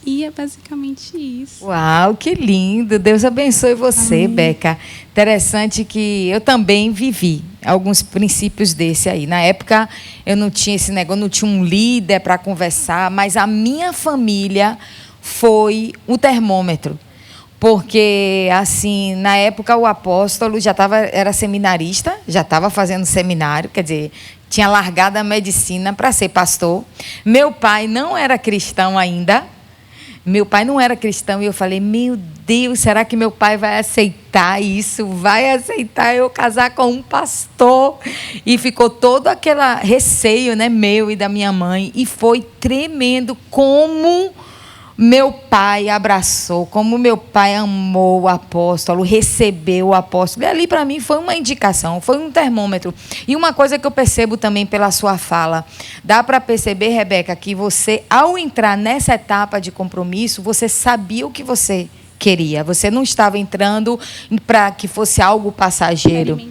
E é basicamente isso. Uau, que lindo. Deus abençoe você, amém, Beca. Interessante que eu também vivi alguns princípios desse aí. Na época, eu não tinha esse negócio, não tinha um líder para conversar, mas a minha família foi o termômetro. Porque, assim, na época, o apóstolo era seminarista, já estava fazendo seminário, quer dizer, tinha largado a medicina para ser pastor. Meu pai não era cristão ainda. Meu pai não era cristão e eu falei, meu Deus, será que meu pai vai aceitar isso? Vai aceitar eu casar com um pastor? E ficou todo aquele receio, né, meu e da minha mãe. E foi tremendo como meu pai abraçou, como meu pai amou o apóstolo, recebeu o apóstolo. E ali, para mim, foi uma indicação, foi um termômetro. E uma coisa que eu percebo também pela sua fala, dá para perceber, Rebeca, que você, ao entrar nessa etapa de compromisso, você sabia o que você queria. Você não estava entrando para que fosse algo passageiro.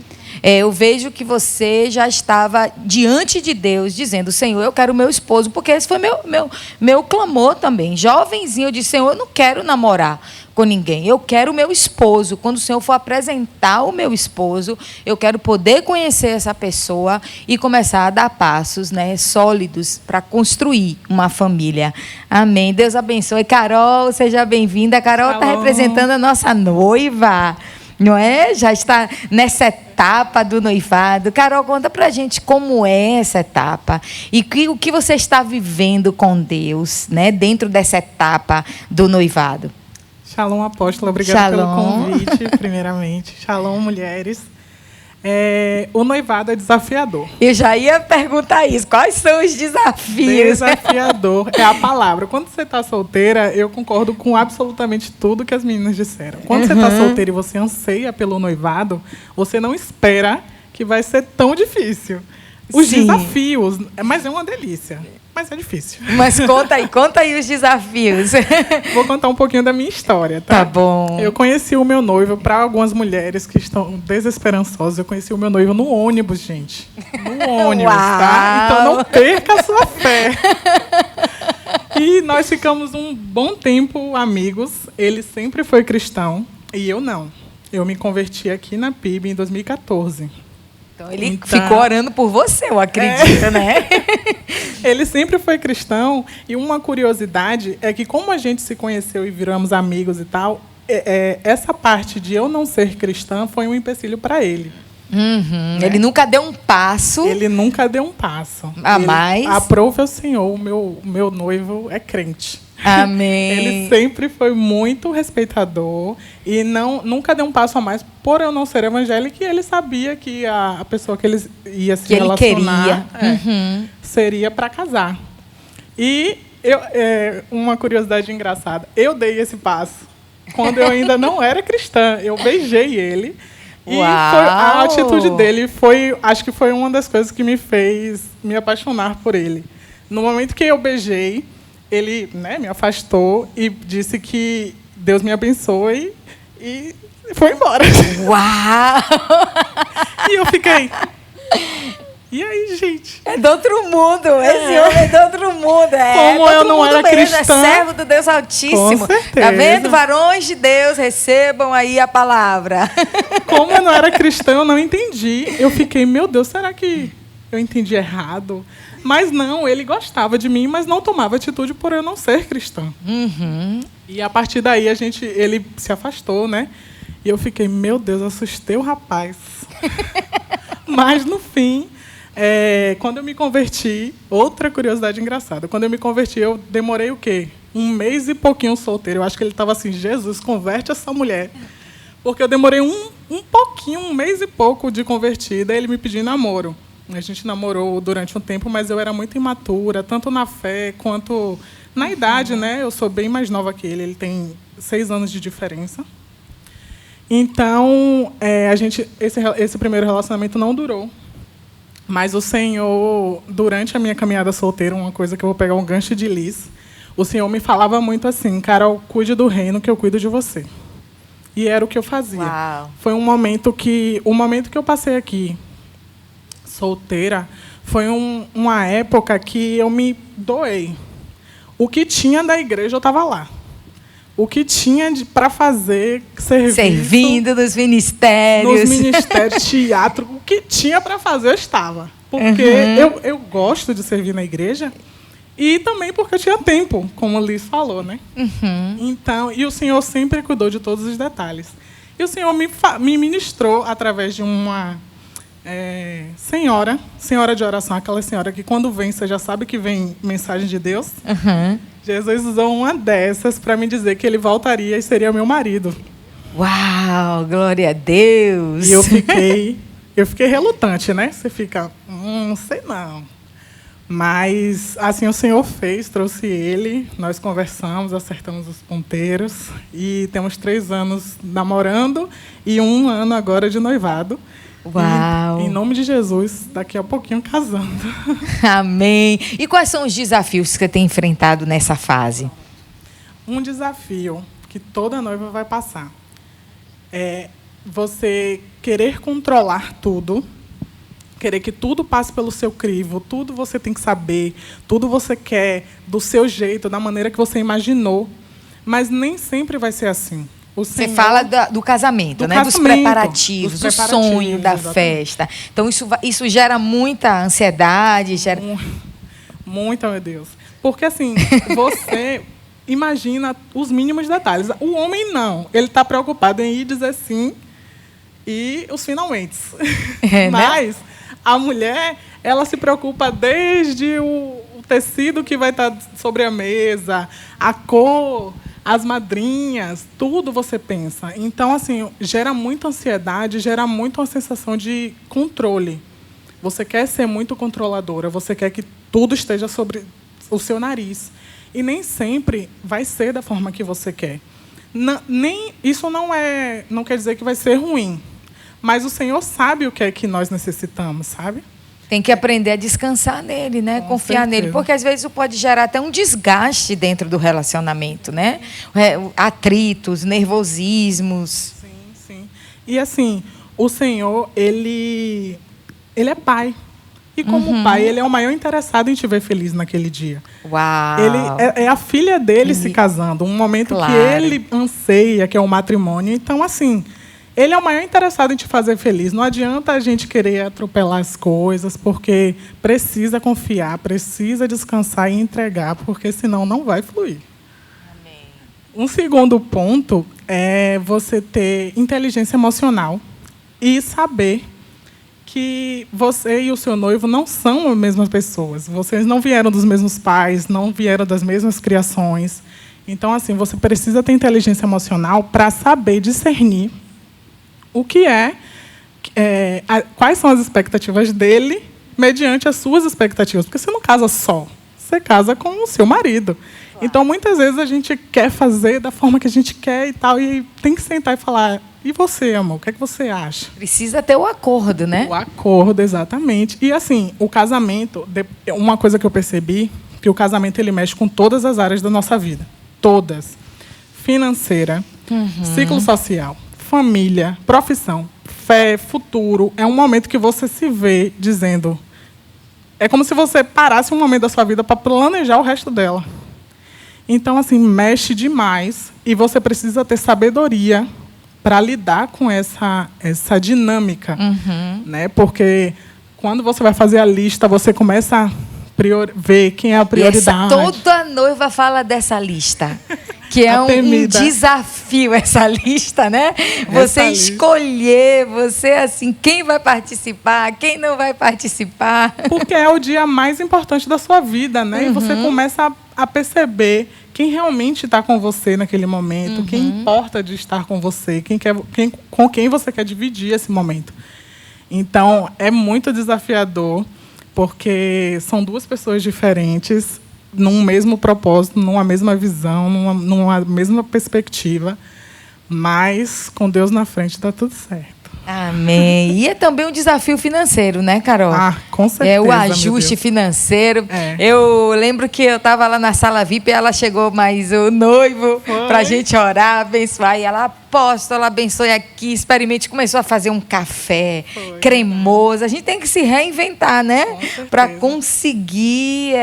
Eu vejo que você já estava diante de Deus, dizendo, Senhor, eu quero o meu esposo, porque esse foi meu clamor também. Jovenzinho, eu disse, Senhor, eu não quero namorar com ninguém, eu quero o meu esposo. Quando o Senhor for apresentar o meu esposo, eu quero poder conhecer essa pessoa e começar a dar passos, né, sólidos para construir uma família. Amém. Deus abençoe. Carol, seja bem-vinda. Carol está representando a nossa noiva, não é? Já está nessa etapa do noivado. Carol, conta pra gente como é essa etapa e o que você está vivendo com Deus, né, dentro dessa etapa do noivado. Shalom, apóstolo. Obrigada pelo convite, primeiramente. Shalom, mulheres. O noivado é desafiador. Eu já ia perguntar isso. Quais são os desafios? Desafiador é a palavra. Quando você está solteira, eu concordo com absolutamente tudo que as meninas disseram. Quando você está solteira e você anseia pelo noivado, você não espera que vai ser tão difícil. Os desafios, mas é uma delícia. Mas é difícil. Mas conta aí os desafios. Vou contar um pouquinho da minha história, tá? Tá bom. Eu conheci o meu noivo, para algumas mulheres que estão desesperançosas, eu conheci o meu noivo no ônibus, gente. No ônibus, tá? Então não perca a sua fé. E nós ficamos um bom tempo amigos. Ele sempre foi cristão e eu não. Eu me converti aqui na PIB em 2014. Então, ele ficou orando por você, eu acredito, né? Ele sempre foi cristão. E uma curiosidade é que, como a gente se conheceu e viramos amigos e tal, essa parte de eu não ser cristã foi um empecilho para ele. Né? Ele nunca deu um passo. Ele nunca deu um passo. Mais? Aprove ao Senhor, o meu noivo é crente. Amém. Ele sempre foi muito respeitador e nunca deu um passo a mais por eu não ser evangélica, e ele sabia que a pessoa que ele ia se relacionar seria para casar. E uma curiosidade engraçada, eu dei esse passo quando eu ainda não era cristã. Eu beijei ele. E a atitude dele acho que foi uma das coisas que me fez me apaixonar por ele. No momento que eu beijei, ele, né, me afastou e disse que Deus me abençoe e foi embora. Uau! E eu fiquei... E aí, gente? É do outro mundo. Esse homem é do outro mundo. Como eu não era cristã. É servo do Deus Altíssimo. Com certeza. Tá vendo? Varões de Deus, recebam aí a palavra. Como eu não era cristã, eu não entendi. Eu fiquei, meu Deus, será que eu entendi errado? Mas não, ele gostava de mim, mas não tomava atitude por eu não ser cristã. E a partir daí ele se afastou, né? E eu fiquei, meu Deus, assustei o rapaz. Mas, no fim, quando eu me converti, outra curiosidade engraçada, quando eu me converti, eu demorei o quê? 1 mês e pouquinho solteiro. Eu acho que ele estava assim, Jesus, converte essa mulher. Porque eu demorei um pouquinho, 1 mês e pouco de convertida, ele me pediu namoro. A gente namorou durante um tempo, mas eu era muito imatura, tanto na fé quanto na idade, né? Eu sou bem mais nova que ele tem 6 anos de diferença. Então, esse primeiro relacionamento não durou. Mas o Senhor, durante a minha caminhada solteira, uma coisa que eu vou pegar um gancho de Liz, o Senhor me falava muito assim, Carol, cuide do reino que eu cuido de você. E era o que eu fazia. Uau. Foi o momento que eu passei aqui, solteira, foi uma época que eu me doei. O que tinha da igreja, eu estava lá. O que tinha para fazer, servindo nos ministérios. Teatro, o que tinha para fazer, eu estava. Porque eu gosto de servir na igreja e também porque eu tinha tempo, como a Liz falou, né? Então, e o Senhor sempre cuidou de todos os detalhes. E o Senhor me ministrou através de uma senhora de oração, aquela senhora que quando vem, você já sabe que vem mensagem de Deus. Jesus usou uma dessas para me dizer que ele voltaria e seria meu marido. Uau, glória a Deus! E eu fiquei relutante, né? Você fica, não sei não. Mas, assim, o Senhor trouxe ele, nós conversamos, acertamos os ponteiros e temos 3 anos namorando e 1 ano agora de noivado. Uau! E, em nome de Jesus, daqui a pouquinho casando. Amém! E quais são os desafios que você tem enfrentado nessa fase? Um desafio que toda noiva vai passar é você querer controlar tudo, querer que tudo passe pelo seu crivo, tudo você tem que saber, tudo você quer do seu jeito, da maneira que você imaginou, mas nem sempre vai ser assim. Você fala do casamento, né? Dos preparativos, do sonho da festa. Então, isso gera muita ansiedade, gera... Muita, meu Deus. Porque, assim, você imagina os mínimos detalhes. O homem, não. Ele está preocupado em ir dizer sim e os finalmente. Mas a mulher, ela se preocupa desde o tecido que vai estar sobre a mesa, a cor... As madrinhas, tudo você pensa. Então, assim, gera muita ansiedade, gera muito uma sensação de controle. Você quer ser muito controladora, você quer que tudo esteja sobre o seu nariz. E nem sempre vai ser da forma que você quer. Isso não quer dizer que vai ser ruim. Mas o Senhor sabe o que é que nós necessitamos, sabe? Tem que aprender a descansar nele, né? Confiar nele. Porque, às vezes, isso pode gerar até um desgaste dentro do relacionamento, né? Atritos, nervosismos. Sim, sim. E, assim, o Senhor, ele é pai. E, como pai, ele é o maior interessado em te ver feliz naquele dia. Uau! Ele é a filha dele se casando. Um momento que ele anseia, que é o matrimônio. Então, assim... Ele é o maior interessado em te fazer feliz. Não adianta a gente querer atropelar as coisas, porque precisa confiar, precisa descansar e entregar, porque senão não vai fluir. Amém. Um segundo ponto é você ter inteligência emocional e saber que você e o seu noivo não são as mesmas pessoas. Vocês não vieram dos mesmos pais, não vieram das mesmas criações. Então, assim, você precisa ter inteligência emocional para saber discernir o que quais são as expectativas dele mediante as suas expectativas. Porque você não casa só, você casa com o seu marido. Claro. Então, muitas vezes, a gente quer fazer da forma que a gente quer e tal, e tem que sentar e falar, e você, amor, o que é que você acha? Precisa ter o acordo, né? O acordo, exatamente. E, assim, o casamento, uma coisa que eu percebi, que o casamento ele mexe com todas as áreas da nossa vida. Todas. Financeira, ciclo social, família, profissão, fé, futuro. É um momento que você se vê dizendo... É como se você parasse um momento da sua vida para planejar o resto dela. Então, assim, mexe demais. E você precisa ter sabedoria para lidar com essa dinâmica. Né? Porque quando você vai fazer a lista, você começa a ver quem é a prioridade. Toda noiva fala dessa lista. Que é um desafio essa lista, né? Você escolher, você assim, quem vai participar, quem não vai participar. Porque é o dia mais importante da sua vida, né? E você começa a perceber quem realmente está com você naquele momento, quem importa de estar com você, com quem você quer dividir esse momento. Então, é muito desafiador, porque são duas pessoas diferentes, num mesmo propósito, numa mesma visão, numa mesma perspectiva, mas com Deus na frente está tudo certo. Amém. E é também um desafio financeiro, né, Carol? Com certeza. É o ajuste financeiro. Eu lembro que eu estava lá na sala VIP e ela chegou mais o noivo para a gente orar, abençoar. E ela, apóstola, abençoe aqui, experimente. Começou a fazer um café cremoso. A gente tem que se reinventar, né? Para conseguir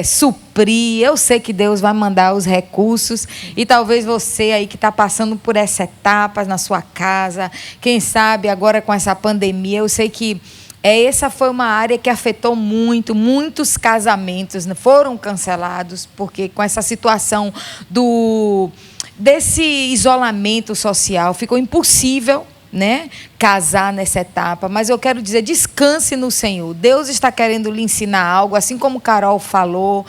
suprir. Eu sei que Deus vai mandar os recursos e talvez você aí que está passando por essa etapa na sua casa, quem sabe agora com essa pandemia, eu sei que essa foi uma área que afetou muitos casamentos foram cancelados, porque com essa situação desse isolamento social ficou impossível, né, casar nessa etapa, mas eu quero dizer, descanse no Senhor. Deus está querendo lhe ensinar algo, assim como Carol falou,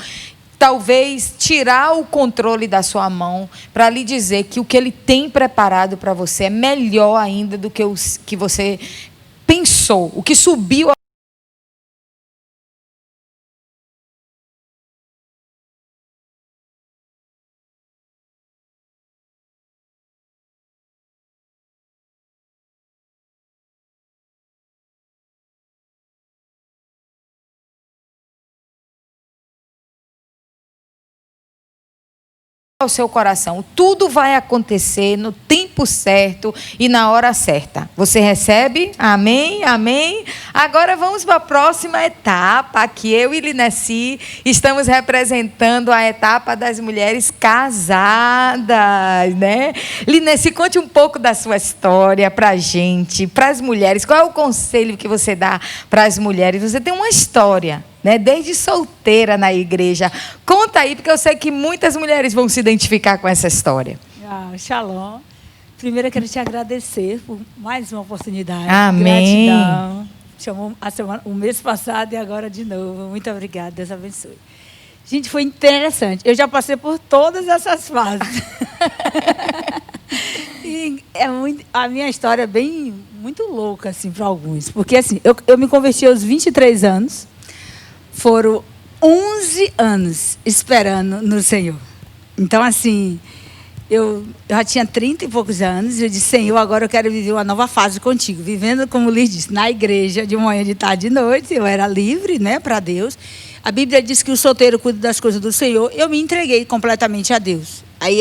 talvez tirar o controle da sua mão para lhe dizer que o que Ele tem preparado para você é melhor ainda do que o que você pensou, o que subiu ao seu coração. Tudo vai acontecer no tempo certo e na hora certa. Você recebe? Amém? Amém? Agora vamos para a próxima etapa, que eu e Lineci estamos representando a etapa das mulheres casadas, né? Lineci, conte um pouco da sua história para a gente, para as mulheres. Qual é o conselho que você dá para as mulheres? Você tem uma história, né? Desde solteira na igreja. Conta aí, porque eu sei que muitas mulheres vão se identificar com essa história. Shalom. Primeiro eu quero te agradecer por mais uma oportunidade. Amém. Gratidão. Chamou o mês passado e agora de novo. Muito obrigada, Deus abençoe. Gente, foi interessante. Eu já passei por todas essas fases. E a minha história é muito louca, assim, para alguns. Porque, assim, eu me converti aos 23 anos. Foram 11 anos esperando no Senhor. Então, assim, eu já tinha 30 e poucos anos, e eu disse, Senhor, agora eu quero viver uma nova fase contigo. Vivendo, como o Liz disse, na igreja, de manhã, de tarde, de noite. Eu era livre, né, para Deus. A Bíblia diz que o solteiro cuida das coisas do Senhor. Eu me entreguei completamente a Deus. Aí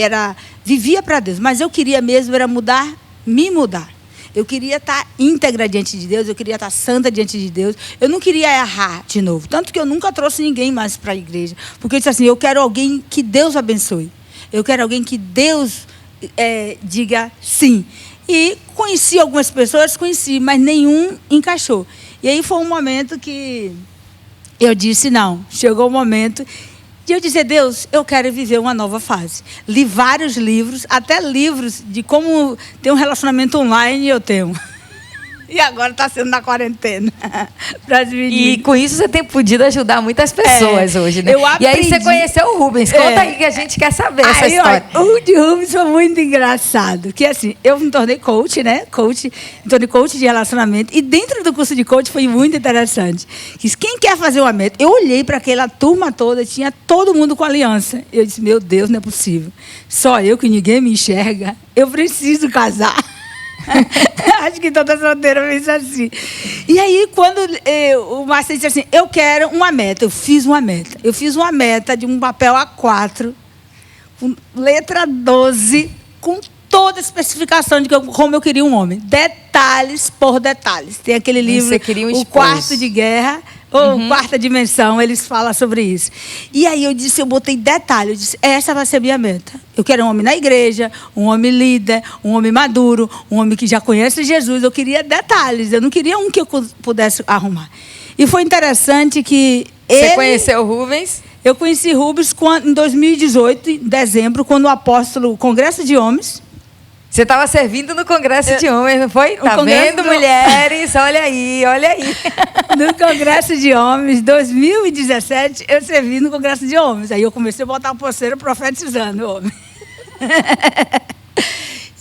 vivia para Deus, mas eu queria mesmo era me mudar. Eu queria estar íntegra diante de Deus, eu queria estar santa diante de Deus. Eu não queria errar de novo. Tanto que eu nunca trouxe ninguém mais para a igreja. Porque eu disse assim, eu quero alguém que Deus abençoe. Eu quero alguém que Deus diga sim. E conheci algumas pessoas, mas nenhum encaixou. E aí foi um momento que eu disse, não, chegou o momento de eu dizer, Deus, eu quero viver uma nova fase. Li vários livros, até livros de como ter um relacionamento online eu tenho. E agora está sendo na quarentena. E com isso você tem podido ajudar muitas pessoas hoje, né? E aí você conheceu o Rubens. Conta aí que a gente quer saber essa história. O de Rubens foi muito engraçado. Que assim, eu me tornei coach, né? Me tornei coach de relacionamento. E dentro do curso de coach foi muito interessante. Quem quer fazer uma meta? Eu olhei para aquela turma toda, tinha todo mundo com aliança. Eu disse, meu Deus, não é possível. Só eu que ninguém me enxerga. Eu preciso casar. Acho que toda solteira pensa assim. E aí, quando o Márcio disse assim, eu quero uma meta. Eu fiz uma meta de um papel A4, com letra 12, com toda a especificação de como eu queria um homem. Detalhes por detalhes. Tem aquele livro, O Quarto de Guerra, ou Quarta Dimensão, eles falam sobre isso. E aí eu botei detalhe, eu disse, essa vai ser a minha meta. Eu quero um homem na igreja, um homem líder, um homem maduro, um homem que já conhece Jesus. Eu queria detalhes, eu não queria um que eu pudesse arrumar. E foi interessante que Você conheceu o Rubens? Eu conheci Rubens em 2018, em dezembro, quando o Congresso de Homens. Você estava servindo no Congresso de Homens, não foi? Tá vendo, mulheres? Olha aí, olha aí. No Congresso de Homens, 2017, eu servi no Congresso de Homens. Aí eu comecei a botar a pulseira profetizando, homem.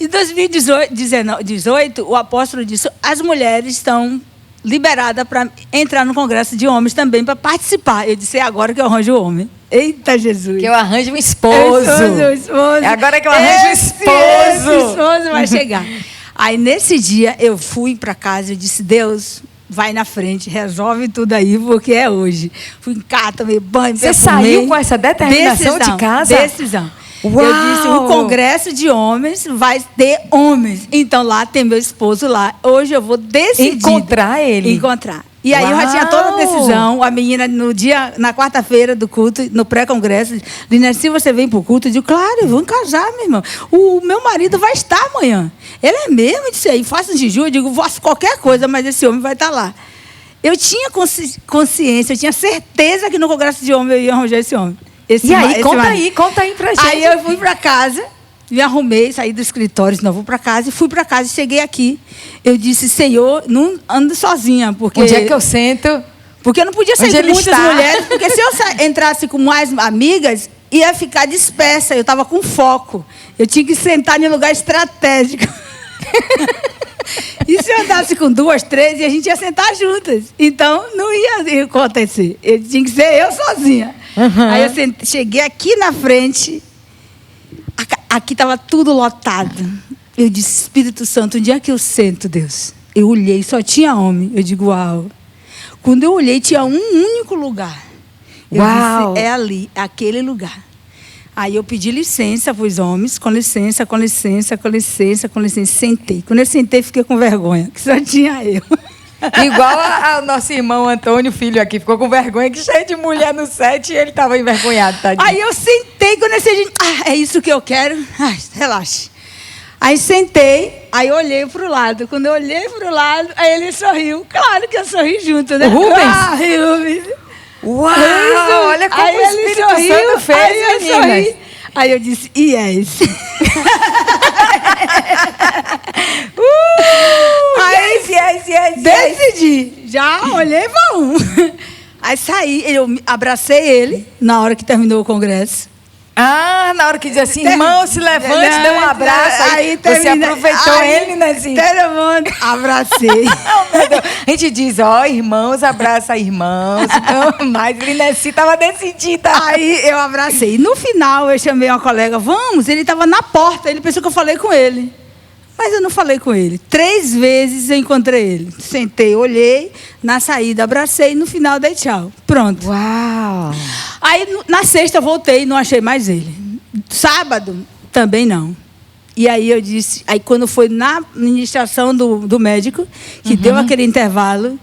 Em 2018, o apóstolo disse: as mulheres estão liberadas para entrar no Congresso de Homens também, para participar. Eu disse: é agora que eu arranjo o homem. Eita, Jesus. Que eu arranjo um esposo. É agora que eu arranjo um esposo. Esse esposo vai chegar. Aí, nesse dia, eu fui para casa e disse: Deus, vai na frente, resolve tudo aí, porque é hoje. Fui em casa, tomei banho, Você saiu com essa determinação de casa? Decisão. Uau. Eu disse: o Congresso de Homens vai ter homens. Então, lá tem meu esposo lá. Hoje eu vou decidir. Encontrar ele. Encontrar. E aí eu já tinha toda a decisão. A menina, na quarta-feira do culto, no pré-congresso, Linesi, você vem para o culto? Eu digo: claro, vamos casar, meu irmão. O meu marido vai estar amanhã. Ele é mesmo? Eu disse: aí, faça um jejum. Eu digo: faço qualquer coisa, mas esse homem vai estar lá. Eu tinha consciência, eu tinha certeza que no Congresso de Homens eu ia arranjar esse homem. Conta aí pra gente. Aí eu fui para casa, me arrumei, saí do escritório, não vou para casa, e fui para casa e cheguei aqui. Eu disse: Senhor, não ando sozinha, porque... Onde é que eu sento? Porque eu não podia sair com muitas mulheres, porque se eu entrasse com mais amigas, ia ficar dispersa, eu estava com foco. Eu tinha que sentar em um lugar estratégico. E se eu andasse com 2, 3, e a gente ia sentar juntas. Então, não ia acontecer. Eu tinha que ser eu sozinha. Uhum. Aí eu cheguei aqui na frente, aqui estava tudo lotado. Eu disse: Espírito Santo, onde é que eu sento, Deus? Eu olhei, só tinha homem. Eu digo: uau. Quando eu olhei, tinha um único lugar. Eu disse: é ali, aquele lugar. Aí eu pedi licença para os homens, com licença, com licença, com licença, com licença. Sentei. Quando eu sentei, fiquei com vergonha, que só tinha eu. Igual ao nosso irmão Antônio, filho aqui, ficou com vergonha, que cheio de mulher no set, e ele estava envergonhado, tadinho. Aí eu sentei, quando eu sentei, é isso que eu quero. Relaxe. Aí sentei, aí olhei para o lado. Quando eu olhei para o lado, aí ele sorriu. Claro que eu sorri junto, né? O Rubens? Rubens. Uau! Olha como aí o Espírito Santo fez, aí meninas. Aí eu disse: yes. Yes. Decidi. Já olhei para um. Aí saí, eu abracei ele na hora que terminou o congresso. Ah, na hora que diz assim: irmão, se levante, dê um abraço. Aí você aproveitou ele, né? Assim. Todo mundo, abracei. A gente diz: irmãos, abraça irmãos. Mas Linesi estava decidida. Aí eu abracei. No final, eu chamei uma colega: vamos. Ele estava na porta, ele pensou que eu falei com ele. Mas eu não falei com ele. 3 vezes eu encontrei ele. Sentei, olhei, na saída abracei, no final dei tchau. Pronto. Uau! Aí na sexta eu voltei e não achei mais ele. Sábado, também não. E aí eu disse, aí quando foi na ministração do médico, que deu aquele intervalo,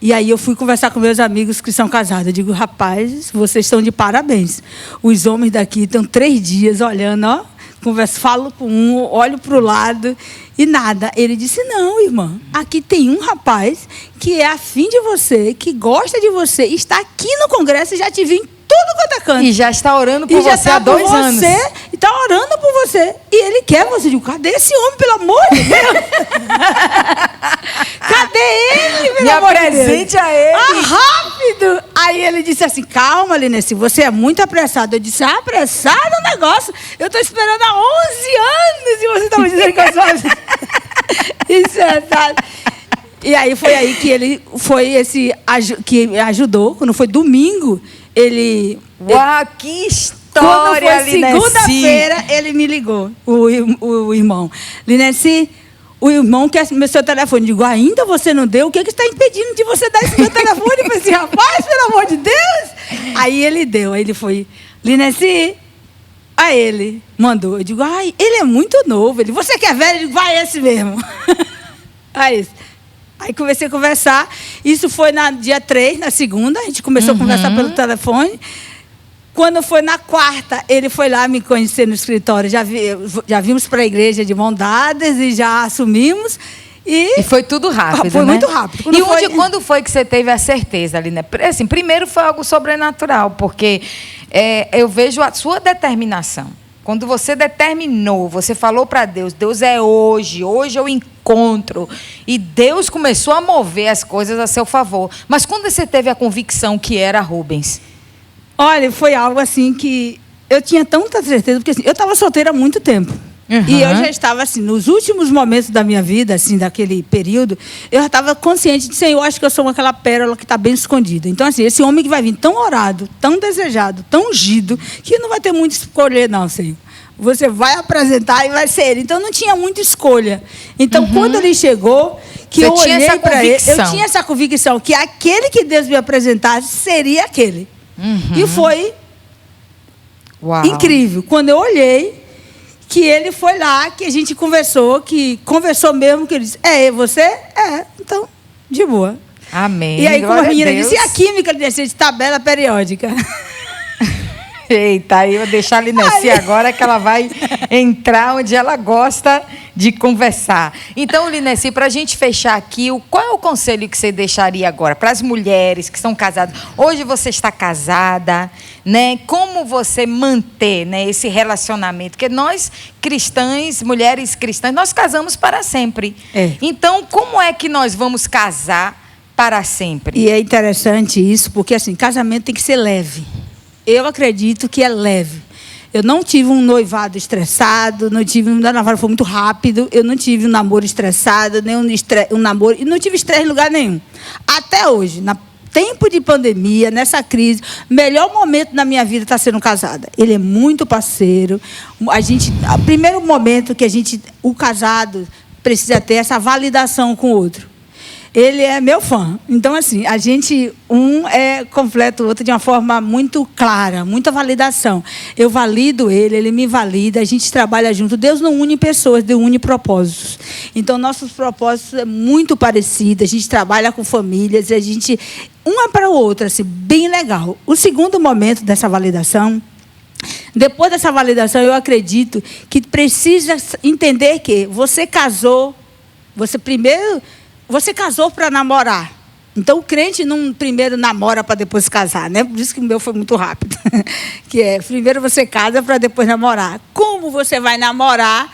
e aí eu fui conversar com meus amigos que são casados. Eu digo: rapaz, vocês estão de parabéns. Os homens daqui estão 3 dias olhando, ó. Converso, falo com um, olho para o lado e nada. Ele disse: não, irmã, aqui tem um rapaz que é afim de você, que gosta de você, está aqui no congresso e já te vi em tudo quanto é canto. E já está orando por você há 2 anos. E está orando por você. E ele quer você. Eu digo: cadê esse homem, pelo amor de Deus? Cadê ele, pelo amor de Deus? Me apresente a ele. Rápido. Aí ele disse assim: calma, Linesi, você é muito apressado. Eu disse: apressado o negócio? Eu estou esperando há 11 anos e você está me dizendo que eu sou assim. Isso é verdade. E aí foi aí que ele foi que ajudou. Quando foi domingo, ele... Uau, que história! Quando foi segunda-feira, ele me ligou, o irmão. Linesi, o irmão quer meu seu telefone. Eu digo: ainda você não deu? O que está impedindo de você dar esse meu telefone para esse rapaz, pelo amor de Deus? Aí ele deu, aí ele foi: Linesi, aí ele mandou. Eu digo: ele é muito novo. Ele: você que é velho? Eu digo: vai esse mesmo. Aí comecei a conversar. Isso foi no dia 3, na segunda. A gente começou a conversar pelo telefone. Quando foi na quarta, ele foi lá me conhecer no escritório. Já vimos para a igreja de mão dadas e já assumimos. E foi tudo rápido, foi né? muito rápido. Quando foi que você teve a certeza, ali, né? Assim, primeiro foi algo sobrenatural, porque eu vejo a sua determinação. Quando você determinou, você falou para Deus, Deus é hoje eu encontro. E Deus começou a mover as coisas a seu favor. Mas quando você teve a convicção que era Rubens? Olha, foi algo assim que eu tinha tanta certeza, porque assim, eu estava solteira há muito tempo. Uhum. E eu já estava assim, nos últimos momentos da minha vida, assim, daquele período, eu já estava consciente de, Senhor, eu acho que eu sou aquela pérola que está bem escondida. Então, assim, esse homem que vai vir tão orado, tão desejado, tão ungido, que não vai ter muito escolher, não, Senhor. Você vai apresentar e vai ser ele. Então, não tinha muita escolha. Então, quando ele chegou, que eu olhei para ele, eu tinha essa convicção que aquele que Deus me apresentasse seria aquele. E foi incrível. Quando eu olhei, que ele foi lá, que a gente conversou mesmo, que ele disse, você? Então, de boa. Amém. E aí, como a menina disse, e a química de tabela periódica? Eita, aí eu vou deixar a Lineci agora, que ela vai entrar onde ela gosta de conversar. Então, Lineci, para a gente fechar aqui, qual é o conselho que você deixaria agora para as mulheres que estão casadas? Hoje você está casada, né? Como você manter, né, esse relacionamento? Porque nós, cristãs, mulheres cristãs, nós casamos para sempre. Então, como é que nós vamos casar para sempre? E é interessante isso, porque assim, casamento tem que ser leve. Eu acredito que é leve. Eu não tive um noivado estressado, o namoro foi muito rápido, eu não tive um namoro estressado, nem um namoro, e não tive estresse em lugar nenhum. Até hoje, no tempo de pandemia, nessa crise, o melhor momento da minha vida está sendo casada. Ele é muito parceiro. O primeiro momento que o casado precisa ter essa validação com o outro. Ele é meu fã. Então, assim, um completa o outro de uma forma muito clara, muita validação. Eu valido ele me valida, a gente trabalha junto. Deus não une pessoas, Deus une propósitos. Então, nossos propósitos são muito parecidos, a gente trabalha com famílias, um é para o outro, assim, bem legal. O segundo momento dessa validação, depois dessa validação, eu acredito que precisa entender que você casou, você casou para namorar. Então, o crente não primeiro namora para depois casar, né? Por isso que o meu foi muito rápido. Primeiro você casa para depois namorar. Como você vai namorar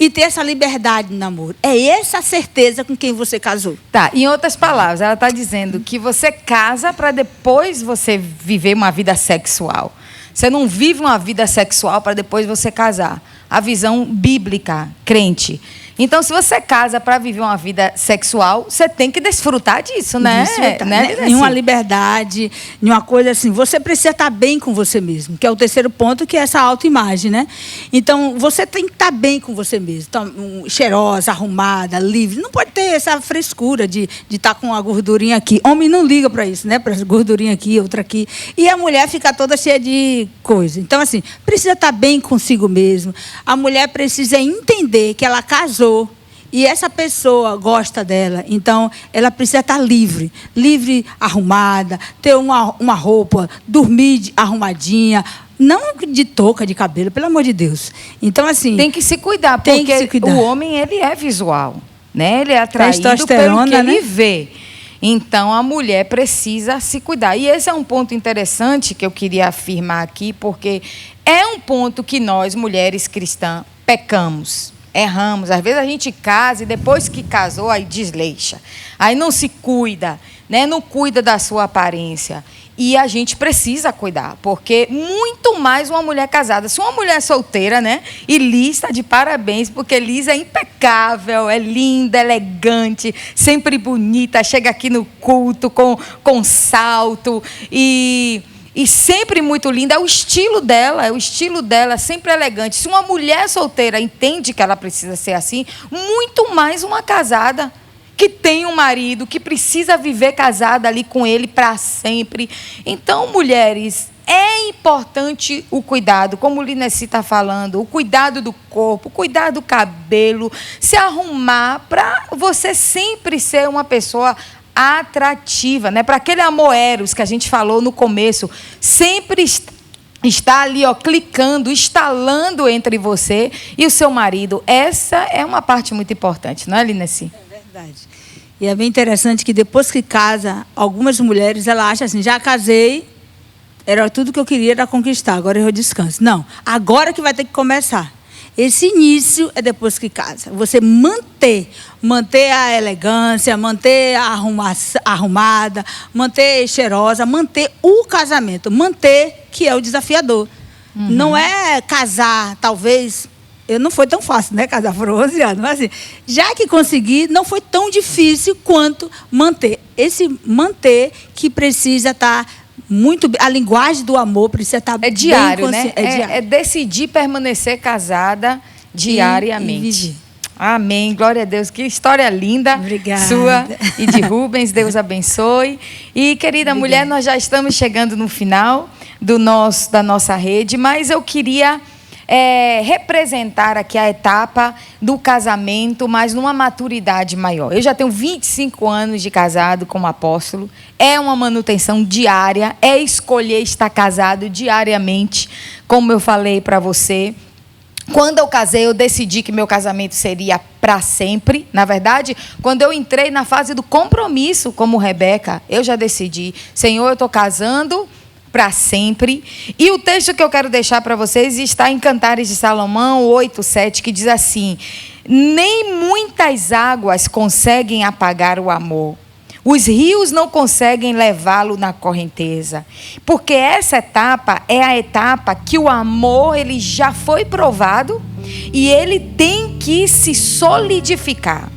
e ter essa liberdade no namoro? É essa a certeza com quem você casou. Tá, em outras palavras, ela está dizendo que você casa para depois você viver uma vida sexual. Você não vive uma vida sexual para depois você casar. A visão bíblica, crente. Então, se você casa para viver uma vida sexual, você tem que desfrutar disso, né? Em uma liberdade, em uma coisa assim. Você precisa estar bem com você mesmo, que é o terceiro ponto, que é essa autoimagem, né? Então, você tem que estar bem com você mesmo. Então, cheirosa, arrumada, livre. Não pode ter essa frescura de estar com a gordurinha aqui. Homem não liga para isso, né? Para essa gordurinha aqui, outra aqui. E a mulher fica toda cheia de coisa. Então, assim, precisa estar bem consigo mesmo. A mulher precisa entender que ela casou e essa pessoa gosta dela, então ela precisa estar livre, arrumada, ter uma roupa, dormir arrumadinha, não de touca de cabelo, pelo amor de Deus. Então, assim, tem que se cuidar, porque o homem, ele é visual, né? Ele é atraído pelo que ele vê. Então, a mulher precisa se cuidar. E esse é um ponto interessante que eu queria afirmar aqui, porque é um ponto que nós, mulheres cristãs, pecamos. Erramos. Às vezes a gente casa e depois que casou, aí desleixa. Aí não se cuida, né? Não cuida da sua aparência. E a gente precisa cuidar, porque muito mais uma mulher casada. Se uma mulher solteira, né? E Liz está de parabéns, porque Liz é impecável, é linda, elegante, sempre bonita, chega aqui no culto com salto e sempre muito linda. É o estilo dela, sempre elegante. Se uma mulher solteira entende que ela precisa ser assim, muito mais uma casada, que tem um marido, que precisa viver casada ali com ele para sempre. Então, mulheres, é importante o cuidado, como o Lineci está falando, o cuidado do corpo, o cuidado do cabelo, se arrumar para você sempre ser uma pessoa atrativa, né? Para aquele amor eros que a gente falou no começo, sempre está ali, clicando, instalando entre você e o seu marido. Essa é uma parte muito importante, não é, Lineci? É Verdade. E é bem interessante que depois que casa, algumas mulheres, ela acha assim, já casei, era tudo que eu queria era conquistar, agora eu descanso. Não, agora que vai ter que começar. Esse início é depois que casa. Você manter a elegância, manter a arrumada, manter cheirosa, manter o casamento, manter que é o desafiador. Uhum. Não é casar, talvez, não foi tão fácil, né? Casar por 11 anos, mas assim, já que consegui, não foi tão difícil quanto manter. Esse manter que precisa estar muito, a linguagem do amor precisa estar bem diário, né? Diário. É decidir permanecer casada diariamente. Amém, glória a Deus, que história linda. Obrigada. Sua e de Rubens, Deus abençoe. E querida mulher, nós já estamos chegando no final da nossa rede, mas eu queria representar aqui a etapa do casamento, mas numa maturidade maior. Eu já tenho 25 anos de casado com o apóstolo, é uma manutenção diária, é escolher estar casado diariamente, como eu falei para você. Quando eu casei, eu decidi que meu casamento seria para sempre. Na verdade, quando eu entrei na fase do compromisso, como Rebeca, eu já decidi, Senhor, eu estou casando para sempre. E o texto que eu quero deixar para vocês está em Cantares de Salomão 8:7, que diz assim: nem muitas águas conseguem apagar o amor, os rios não conseguem levá-lo na correnteza, porque essa etapa é a etapa que o amor ele já foi provado e ele tem que se solidificar.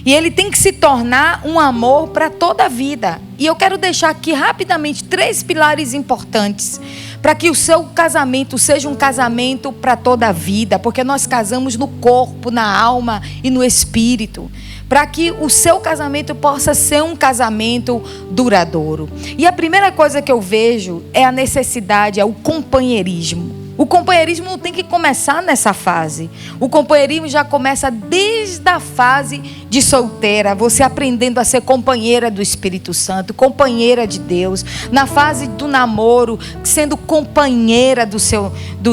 E ele tem que se tornar um amor para toda a vida. E eu quero deixar aqui rapidamente 3 pilares importantes para que o seu casamento seja um casamento para toda a vida, porque nós casamos no corpo, na alma e no espírito, para que o seu casamento possa ser um casamento duradouro. E a primeira coisa que eu vejo é a necessidade, é o companheirismo. O companheirismo não tem que começar nessa fase. O companheirismo já começa desde a fase de solteira, você aprendendo a ser companheira do Espírito Santo, companheira de Deus. Na fase do namoro, sendo companheira do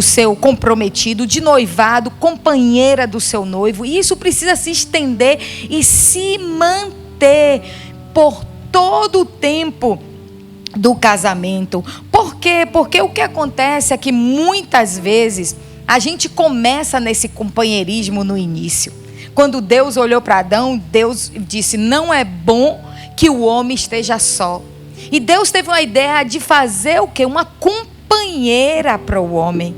seu comprometido, de noivado, companheira do seu noivo. E isso precisa se estender e se manter por todo o tempo do casamento. Por quê? Porque o que acontece é que muitas vezes a gente começa nesse companheirismo no início. Quando Deus olhou para Adão, Deus disse: não é bom que o homem esteja só. E Deus teve uma ideia de fazer o quê? Uma companheira para o homem.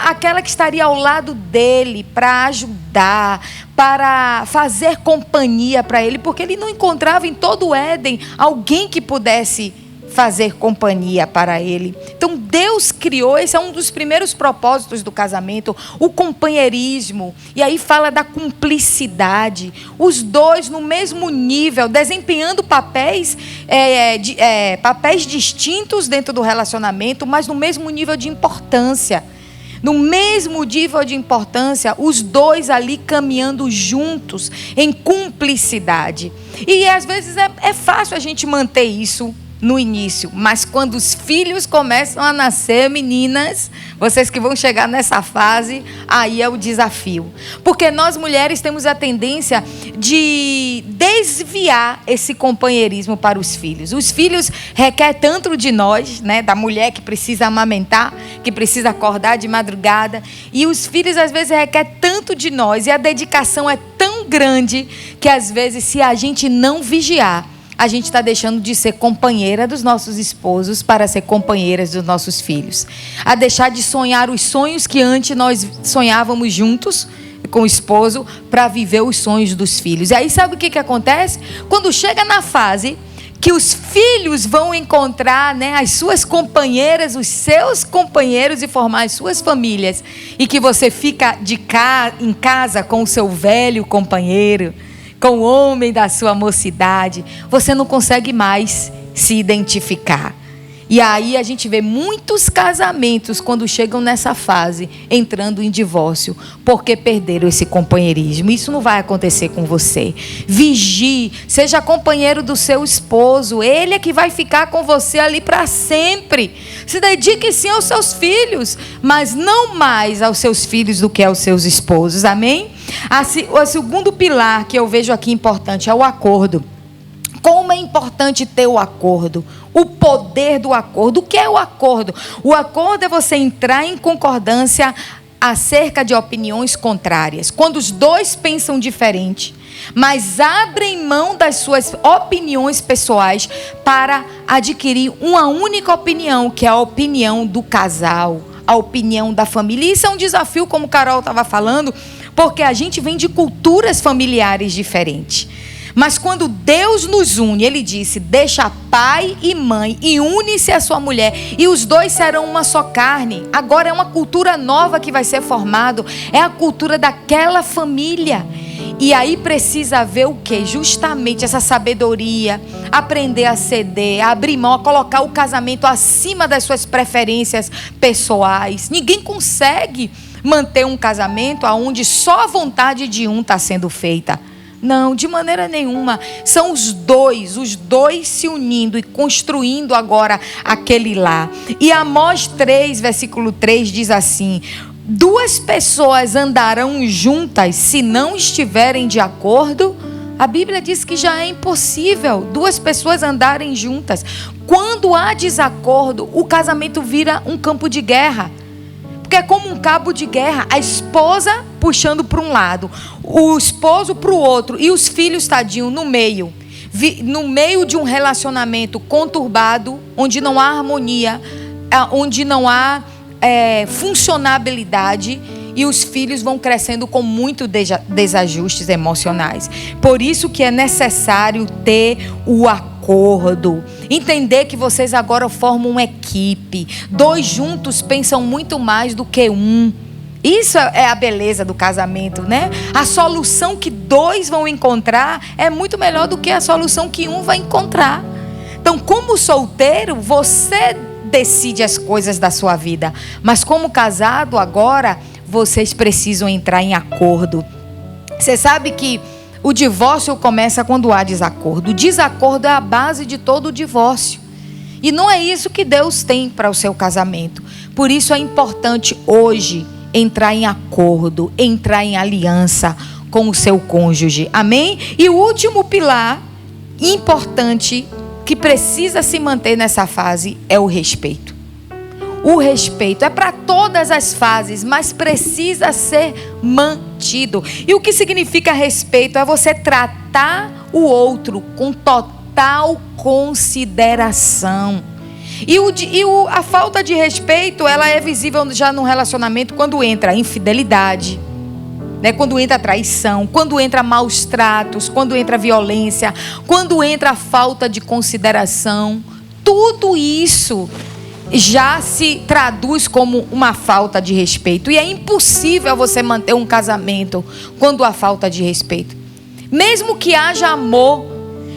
Aquela que estaria ao lado dele para ajudar, para fazer companhia para ele, porque ele não encontrava em todo o Éden alguém que pudesse fazer companhia para ele. Então Deus criou, esse é um dos primeiros propósitos do casamento, o companheirismo. E aí fala da cumplicidade, os dois no mesmo nível, desempenhando papéis distintos dentro do relacionamento, mas no mesmo nível de importância. No mesmo nível de importância, os dois ali caminhando juntos em cumplicidade. E às vezes é fácil a gente manter isso no início, mas quando os filhos começam a nascer, meninas, vocês que vão chegar nessa fase, aí é o desafio. Porque nós mulheres temos a tendência de desviar esse companheirismo para os filhos. Os filhos requerem tanto de nós, né, da mulher que precisa amamentar, que precisa acordar de madrugada, e os filhos às vezes requerem tanto de nós, e a dedicação é tão grande que às vezes, se a gente não vigiar, a gente está deixando de ser companheira dos nossos esposos para ser companheiras dos nossos filhos. A deixar de sonhar os sonhos que antes nós sonhávamos juntos com o esposo para viver os sonhos dos filhos. E aí sabe o que acontece? Quando chega na fase que os filhos vão encontrar, né, as suas companheiras, os seus companheiros e formar as suas famílias, e que você fica em casa com o seu velho companheiro, com o homem da sua mocidade, você não consegue mais se identificar. E aí a gente vê muitos casamentos, quando chegam nessa fase, entrando em divórcio, porque perderam esse companheirismo. Isso não vai acontecer com você. Vigie, seja companheiro do seu esposo. Ele é que vai ficar com você ali para sempre. Se dedique sim aos seus filhos, mas não mais aos seus filhos do que aos seus esposos. Amém? O segundo pilar que eu vejo aqui importante é o acordo. Como é importante ter o acordo, o poder do acordo. O que é o acordo? O acordo é você entrar em concordância acerca de opiniões contrárias. Quando os dois pensam diferente, mas abrem mão das suas opiniões pessoais para adquirir uma única opinião, que é a opinião do casal, a opinião da família. E isso é um desafio, como Carol estava falando, porque a gente vem de culturas familiares diferentes. Mas quando Deus nos une, Ele disse, deixa pai e mãe e une-se a sua mulher e os dois serão uma só carne. Agora é uma cultura nova que vai ser formada, é a cultura daquela família. E aí precisa haver o quê? Justamente essa sabedoria, aprender a ceder, a abrir mão, a colocar o casamento acima das suas preferências pessoais. Ninguém consegue manter um casamento onde só a vontade de um está sendo feita. Não, de maneira nenhuma. São os dois se unindo e construindo agora aquele lar. E Amós 3, versículo 3 diz assim: 2 pessoas andarão juntas se não estiverem de acordo. A Bíblia diz que já é impossível 2 pessoas andarem juntas. Quando há desacordo, o casamento vira um campo de guerra. Porque é como um cabo de guerra, a esposa puxando para um lado, o esposo para o outro e os filhos, tadinho, no meio de um relacionamento conturbado, onde não há harmonia, onde não há funcionabilidade, e os filhos vão crescendo com muito desajustes emocionais. Por isso que é necessário ter o acordo. Entender que vocês agora formam uma equipe. 2 juntos pensam muito mais do que um. Isso é a beleza do casamento, né? A solução que 2 vão encontrar é muito melhor do que a solução que um vai encontrar. Então, como solteiro, você decide as coisas da sua vida. Mas como casado agora, vocês precisam entrar em acordo. Você sabe que o divórcio começa quando há desacordo. O desacordo é a base de todo o divórcio. E não é isso que Deus tem para o seu casamento. Por isso é importante hoje entrar em acordo, entrar em aliança com o seu cônjuge. Amém? E o último pilar importante que precisa se manter nessa fase é o respeito. O respeito é para todas as fases, mas precisa ser mantido. E o que significa respeito? É você tratar o outro com total consideração. A falta de respeito, ela é visível já no relacionamento quando entra a infidelidade, né? Quando entra a traição, quando entra maus tratos, quando entra a violência, quando entra a falta de consideração. Tudo isso já se traduz como uma falta de respeito. E é impossível você manter um casamento quando há falta de respeito. Mesmo que haja amor.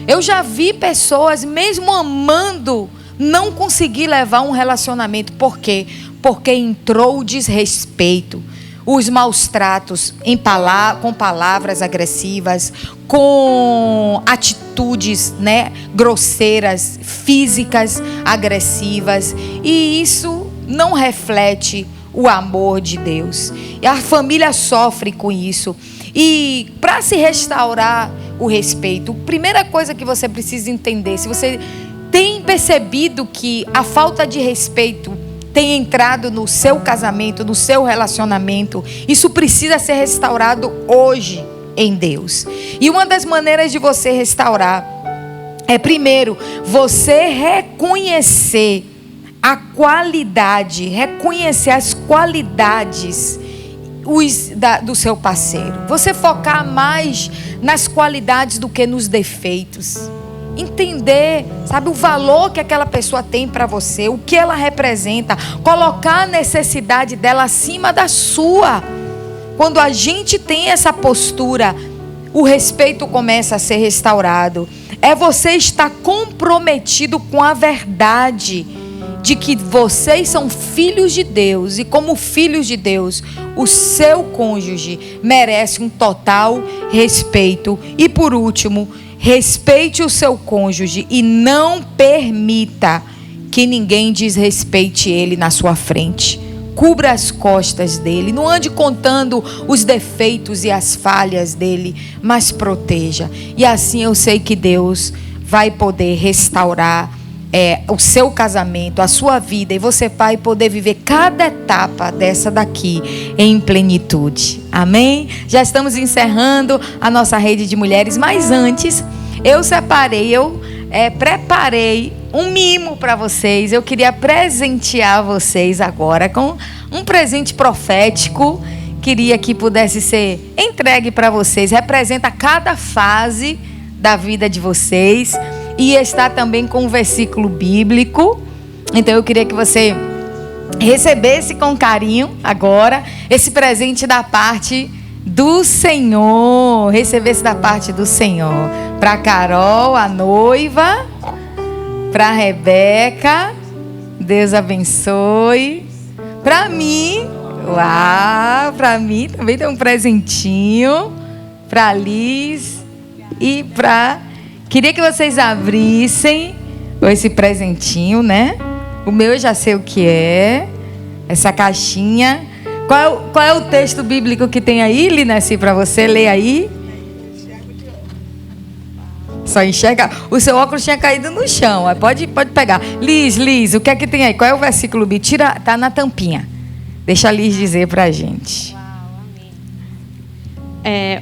Eu já vi pessoas, mesmo amando, não conseguir levar um relacionamento. Por quê? Porque entrou o desrespeito. Os maus tratos com palavras agressivas, com atitudes, né, grosseiras, físicas, agressivas. E isso não reflete o amor de Deus. E a família sofre com isso. E para se restaurar o respeito, a primeira coisa que você precisa entender, se você tem percebido que a falta de respeito tem entrado no seu casamento, no seu relacionamento, isso precisa ser restaurado hoje em Deus. E uma das maneiras de você restaurar é, primeiro, você reconhecer a qualidade, reconhecer as qualidades do seu parceiro. Você focar mais nas qualidades do que nos defeitos. Entender, sabe, o valor que aquela pessoa tem para você, o que ela representa, colocar a necessidade dela acima da sua. Quando a gente tem essa postura, o respeito começa a ser restaurado. É você estar comprometido com a verdade de que vocês são filhos de Deus, e como filhos de Deus, o seu cônjuge merece um total respeito. E por último, respeite o seu cônjuge e não permita que ninguém desrespeite ele na sua frente. Cubra as costas dele, não ande contando os defeitos e as falhas dele, mas proteja. E assim eu sei que Deus vai poder restaurar o seu casamento, a sua vida, e você vai poder viver cada etapa dessa daqui em plenitude. Amém? Já estamos encerrando a nossa rede de mulheres, mas antes eu preparei um mimo para vocês. Eu queria presentear vocês agora com um presente profético. Queria que pudesse ser entregue para vocês. Representa cada fase da vida de vocês. E está também com um versículo bíblico. Então eu queria que você recebesse com carinho agora esse presente da parte do Senhor. Recebesse da parte do Senhor. Para Carol, a noiva. Para Rebeca. Deus abençoe. Para mim. Uau, para mim também tem um presentinho. Para Liz. E para... Queria que vocês abrissem esse presentinho, né? O meu eu já sei o que é. Essa caixinha. Qual é o texto bíblico que tem aí, Linesi, para você ler aí? Só enxerga. O seu óculos tinha caído no chão. Pode pegar. Liz, o que é que tem aí? Qual é o versículo bíblico? Tira, tá na tampinha. Deixa a Liz dizer pra gente.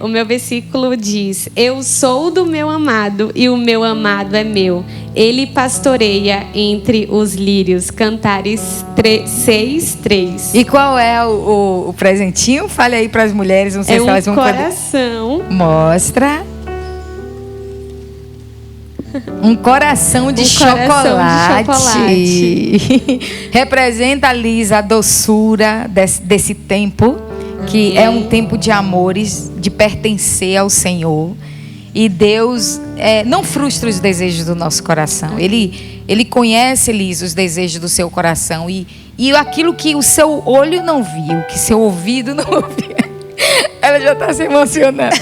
O meu versículo diz: eu sou do meu amado e o meu amado é meu. Ele pastoreia entre os lírios. Cantares 6:3. E qual é o presentinho? Fale aí para as mulheres, não sei se elas vão poder. Coração. Mostra. Um coração de chocolate. Representa, Liz, a doçura desse tempo, que é um tempo de amores, de pertencer ao Senhor. E Deus não frustra os desejos do nosso coração. Ele conhece, Liz, os desejos do seu coração. E aquilo que o seu olho não viu, que seu ouvido não ouviu. Ela já está se emocionando.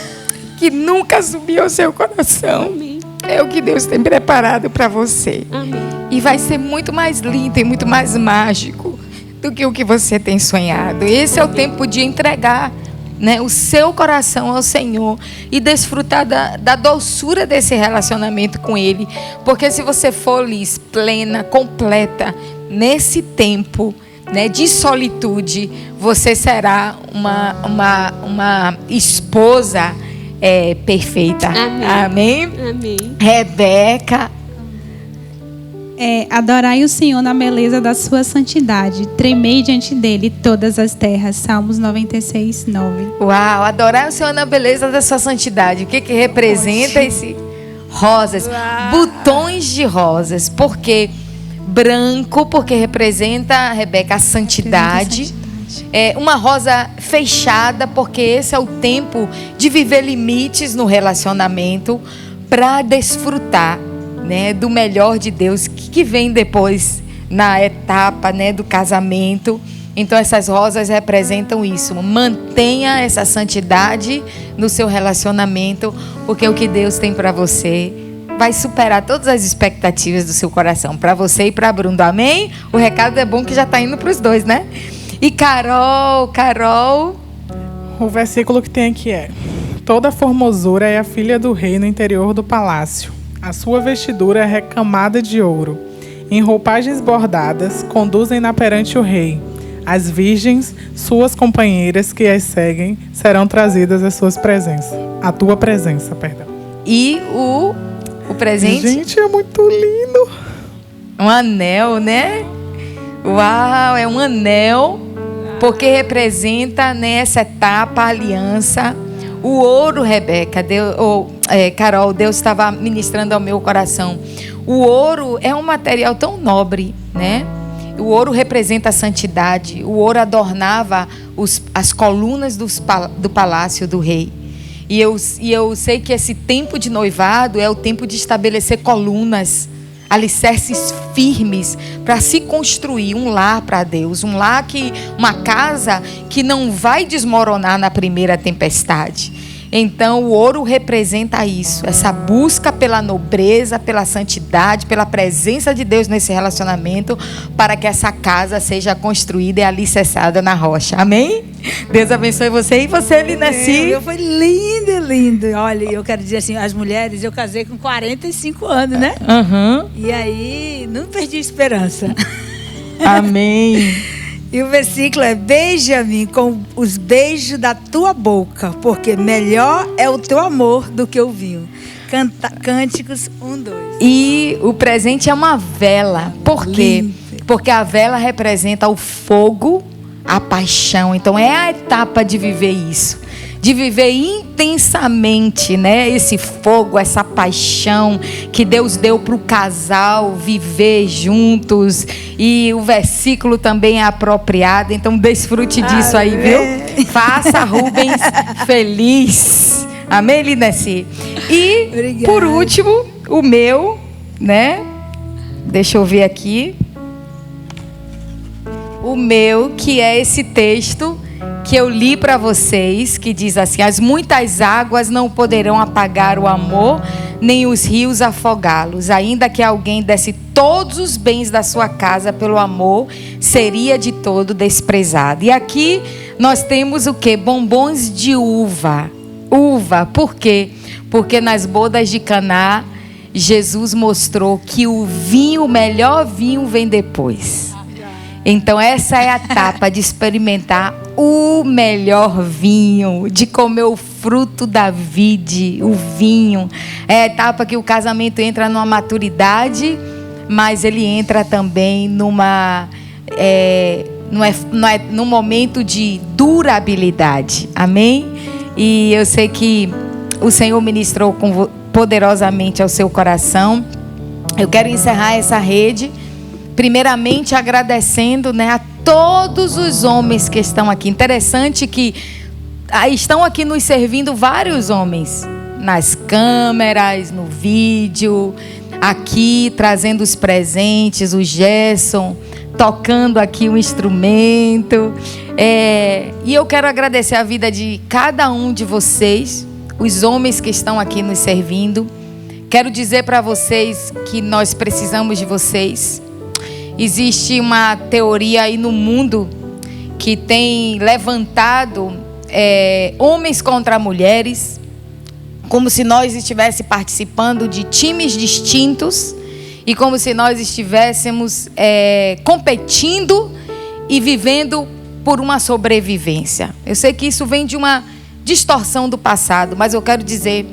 Que nunca subiu ao seu coração. Amém. É o que Deus tem preparado para você. Amém. E vai ser muito mais lindo e muito mais mágico do que o que você tem sonhado. Esse é o tempo de entregar, né, o seu coração ao Senhor e desfrutar da doçura desse relacionamento com Ele. Porque se você for, Liz, plena, completa, nesse tempo, né, de solitude, você será uma esposa perfeita. Amém. Amém? Amém. Rebeca. Adorai o Senhor na beleza da sua santidade. Tremei diante dele todas as terras. Salmos 96:9. Uau, adorar o Senhor na beleza da sua santidade. O que representa esse? Rosas. Uau. Botões de rosas. Por quê? Branco, porque representa, Rebeca, a santidade. Uma rosa fechada, porque esse é o tempo de viver limites no relacionamento para desfrutar, né, do melhor de Deus que vem depois na etapa, né, do casamento. Então essas rosas representam isso. Mantenha essa santidade no seu relacionamento, porque o que Deus tem para você vai superar todas as expectativas do seu coração, para você e para Bruno. Amém? O recado é bom que já está indo para os dois, né? E Carol. O versículo que tem aqui é: toda formosura é a filha do rei no interior do palácio. A sua vestidura é recamada de ouro. Em roupagens bordadas, conduzem-na perante o rei. As virgens, suas companheiras que as seguem, serão trazidas às suas presenças. À tua presença, perdão. E o presente? Gente, é muito lindo. Um anel, né? Uau, é um anel, porque representa nessa etapa a aliança. O ouro, Rebeca, Carol, Deus estava ministrando ao meu coração. O ouro é um material tão nobre, né? O ouro representa a santidade. O ouro adornava as colunas do palácio do rei. E eu sei que esse tempo de noivado é o tempo de estabelecer colunas. alicerces firmes para se construir um lar para Deus, uma casa que não vai desmoronar na primeira tempestade. Então o ouro representa isso, essa busca pela nobreza, pela santidade, pela presença de Deus nesse relacionamento, para que essa casa seja construída e alicerçada na rocha. Amém? Deus abençoe você. E você, Lineci? Foi lindo, lindo. Olha, eu quero dizer assim, as mulheres, eu casei com 45 anos, né? Uhum. E aí, não perdi a esperança. Amém. E o versículo é: beija-me com os beijos da tua boca, porque melhor é o teu amor do que o vinho. Cânticos 1:2. E o presente é uma vela. Por quê? Lindo. Porque a vela representa o fogo, a paixão. Então é a etapa de viver isso, de viver intensamente, né? Esse fogo, essa paixão que Deus deu para o casal viver juntos. E o versículo também é apropriado, então desfrute disso aí, viu? Faça Rubens feliz. Amém, Lineci? E Obrigada. Por último, o meu, né? Deixa eu ver aqui. O meu, que é esse texto que eu li para vocês, que diz assim: as muitas águas não poderão apagar o amor, nem os rios afogá-los. Ainda que alguém desse todos os bens da sua casa pelo amor, seria de todo desprezado. E aqui nós temos o quê? Bombons de uva. Uva, por quê? Porque nas bodas de Caná, Jesus mostrou que o melhor vinho vem depois. Então essa é a etapa de experimentar o melhor vinho, de comer o fruto da vide, o vinho. É a etapa que o casamento entra numa maturidade, mas ele entra também num momento de durabilidade. Amém? E eu sei que o Senhor ministrou poderosamente ao seu coração. Eu quero encerrar essa rede primeiramente agradecendo, né, a todos os homens que estão aqui. Interessante que estão aqui nos servindo vários homens, nas câmeras, no vídeo, aqui trazendo os presentes, o Gerson tocando aqui o instrumento. E eu quero agradecer a vida de cada um de vocês, os homens que estão aqui nos servindo. Quero dizer para vocês que nós precisamos de vocês. Existe uma teoria aí no mundo que tem levantado homens contra mulheres, como se nós estivéssemos participando de times distintos e como se nós estivéssemos competindo e vivendo por uma sobrevivência. Eu sei que isso vem de uma distorção do passado, mas eu quero dizer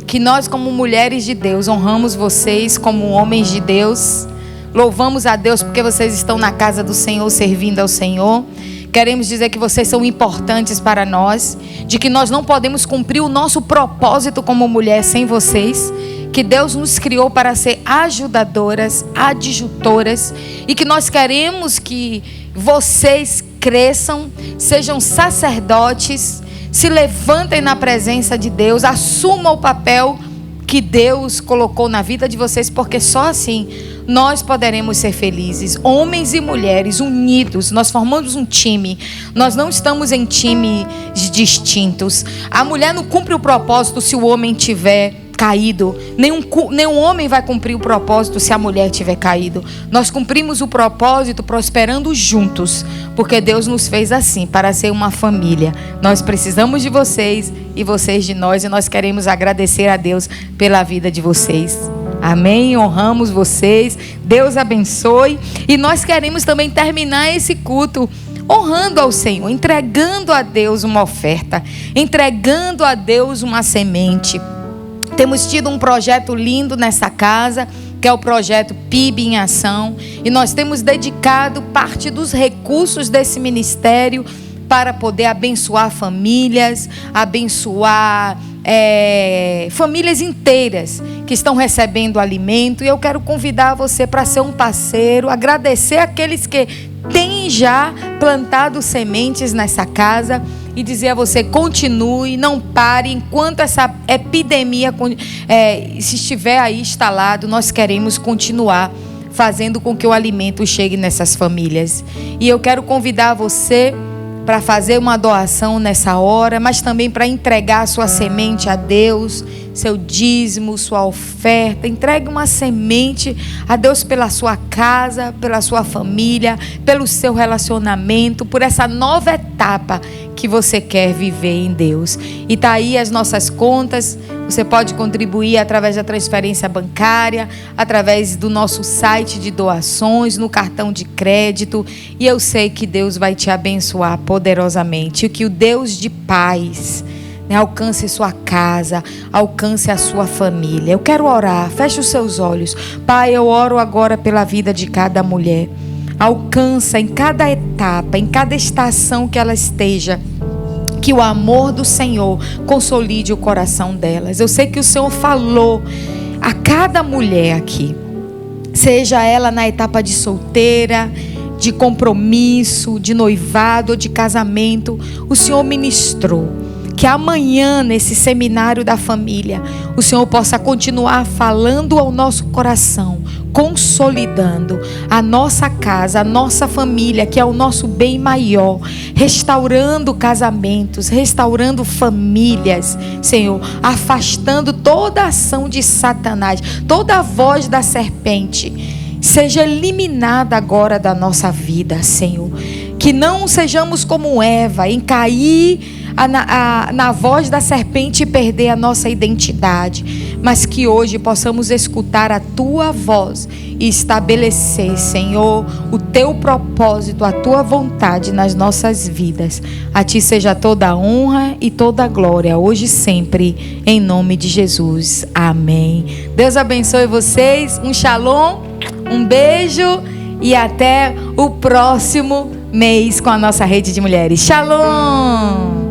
que nós, como mulheres de Deus, honramos vocês como homens de Deus. Louvamos a Deus porque vocês estão na casa do Senhor, servindo ao Senhor. Queremos dizer que vocês são importantes para nós, de que nós não podemos cumprir o nosso propósito como mulher sem vocês, que Deus nos criou para ser ajudadoras, adjutoras, e que nós queremos que vocês cresçam, sejam sacerdotes, se levantem na presença de Deus, assumam o papel que Deus colocou na vida de vocês, porque só assim nós poderemos ser felizes. Homens e mulheres unidos, nós formamos um time. Nós não estamos em times distintos. A mulher não cumpre o propósito se o homem tiver caído. Nenhum homem vai cumprir o propósito se a mulher tiver caído. Nós cumprimos o propósito prosperando juntos, porque Deus nos fez assim, para ser uma família. Nós precisamos de vocês e vocês de nós, e nós queremos agradecer a Deus pela vida de vocês. Amém? Honramos vocês. Deus abençoe. E nós queremos também terminar esse culto honrando ao Senhor, entregando a Deus uma oferta, entregando a Deus uma semente. Temos tido um projeto lindo nessa casa, que é o projeto PIB em Ação. E nós temos dedicado parte dos recursos desse ministério para poder abençoar famílias, abençoar famílias inteiras que estão recebendo alimento. E eu quero convidar você para ser um parceiro, agradecer aqueles que têm já plantado sementes nessa casa e dizer a você: continue, não pare, enquanto essa epidemia se estiver aí instalado, nós queremos continuar fazendo com que o alimento chegue nessas famílias. E eu quero convidar você para fazer uma doação nessa hora, mas também para entregar a sua semente a Deus, seu dízimo, sua oferta. Entregue uma semente a Deus pela sua casa, pela sua família, pelo seu relacionamento, por essa nova etapa que você quer viver em Deus. E tá aí as nossas contas. Você pode contribuir através da transferência bancária, através do nosso site de doações, no cartão de crédito. E eu sei que Deus vai te abençoar poderosamente. E que o Deus de paz, alcance sua casa, alcance a sua família. Eu quero orar. Feche os seus olhos. Pai, eu oro agora pela vida de cada mulher. Alcança em cada etapa, em cada estação que ela esteja, que o amor do Senhor consolide o coração delas. Eu sei que o Senhor falou a cada mulher aqui, seja ela na etapa de solteira, de compromisso, de noivado ou de casamento. O Senhor ministrou. Que amanhã, nesse seminário da família, o Senhor possa continuar falando ao nosso coração, consolidando a nossa casa, a nossa família, que é o nosso bem maior, restaurando casamentos, restaurando famílias, Senhor, afastando toda a ação de Satanás, toda a voz da serpente, seja eliminada agora da nossa vida, Senhor. Que não sejamos como Eva, em cair na voz da serpente e perder a nossa identidade, mas que hoje possamos escutar a Tua voz e estabelecer, Senhor, o Teu propósito, a Tua vontade nas nossas vidas. A Ti seja toda a honra e toda a glória, hoje e sempre, em nome de Jesus. Amém. Deus abençoe vocês, um shalom, um beijo e até o próximo mês com a nossa rede de mulheres. Shalom!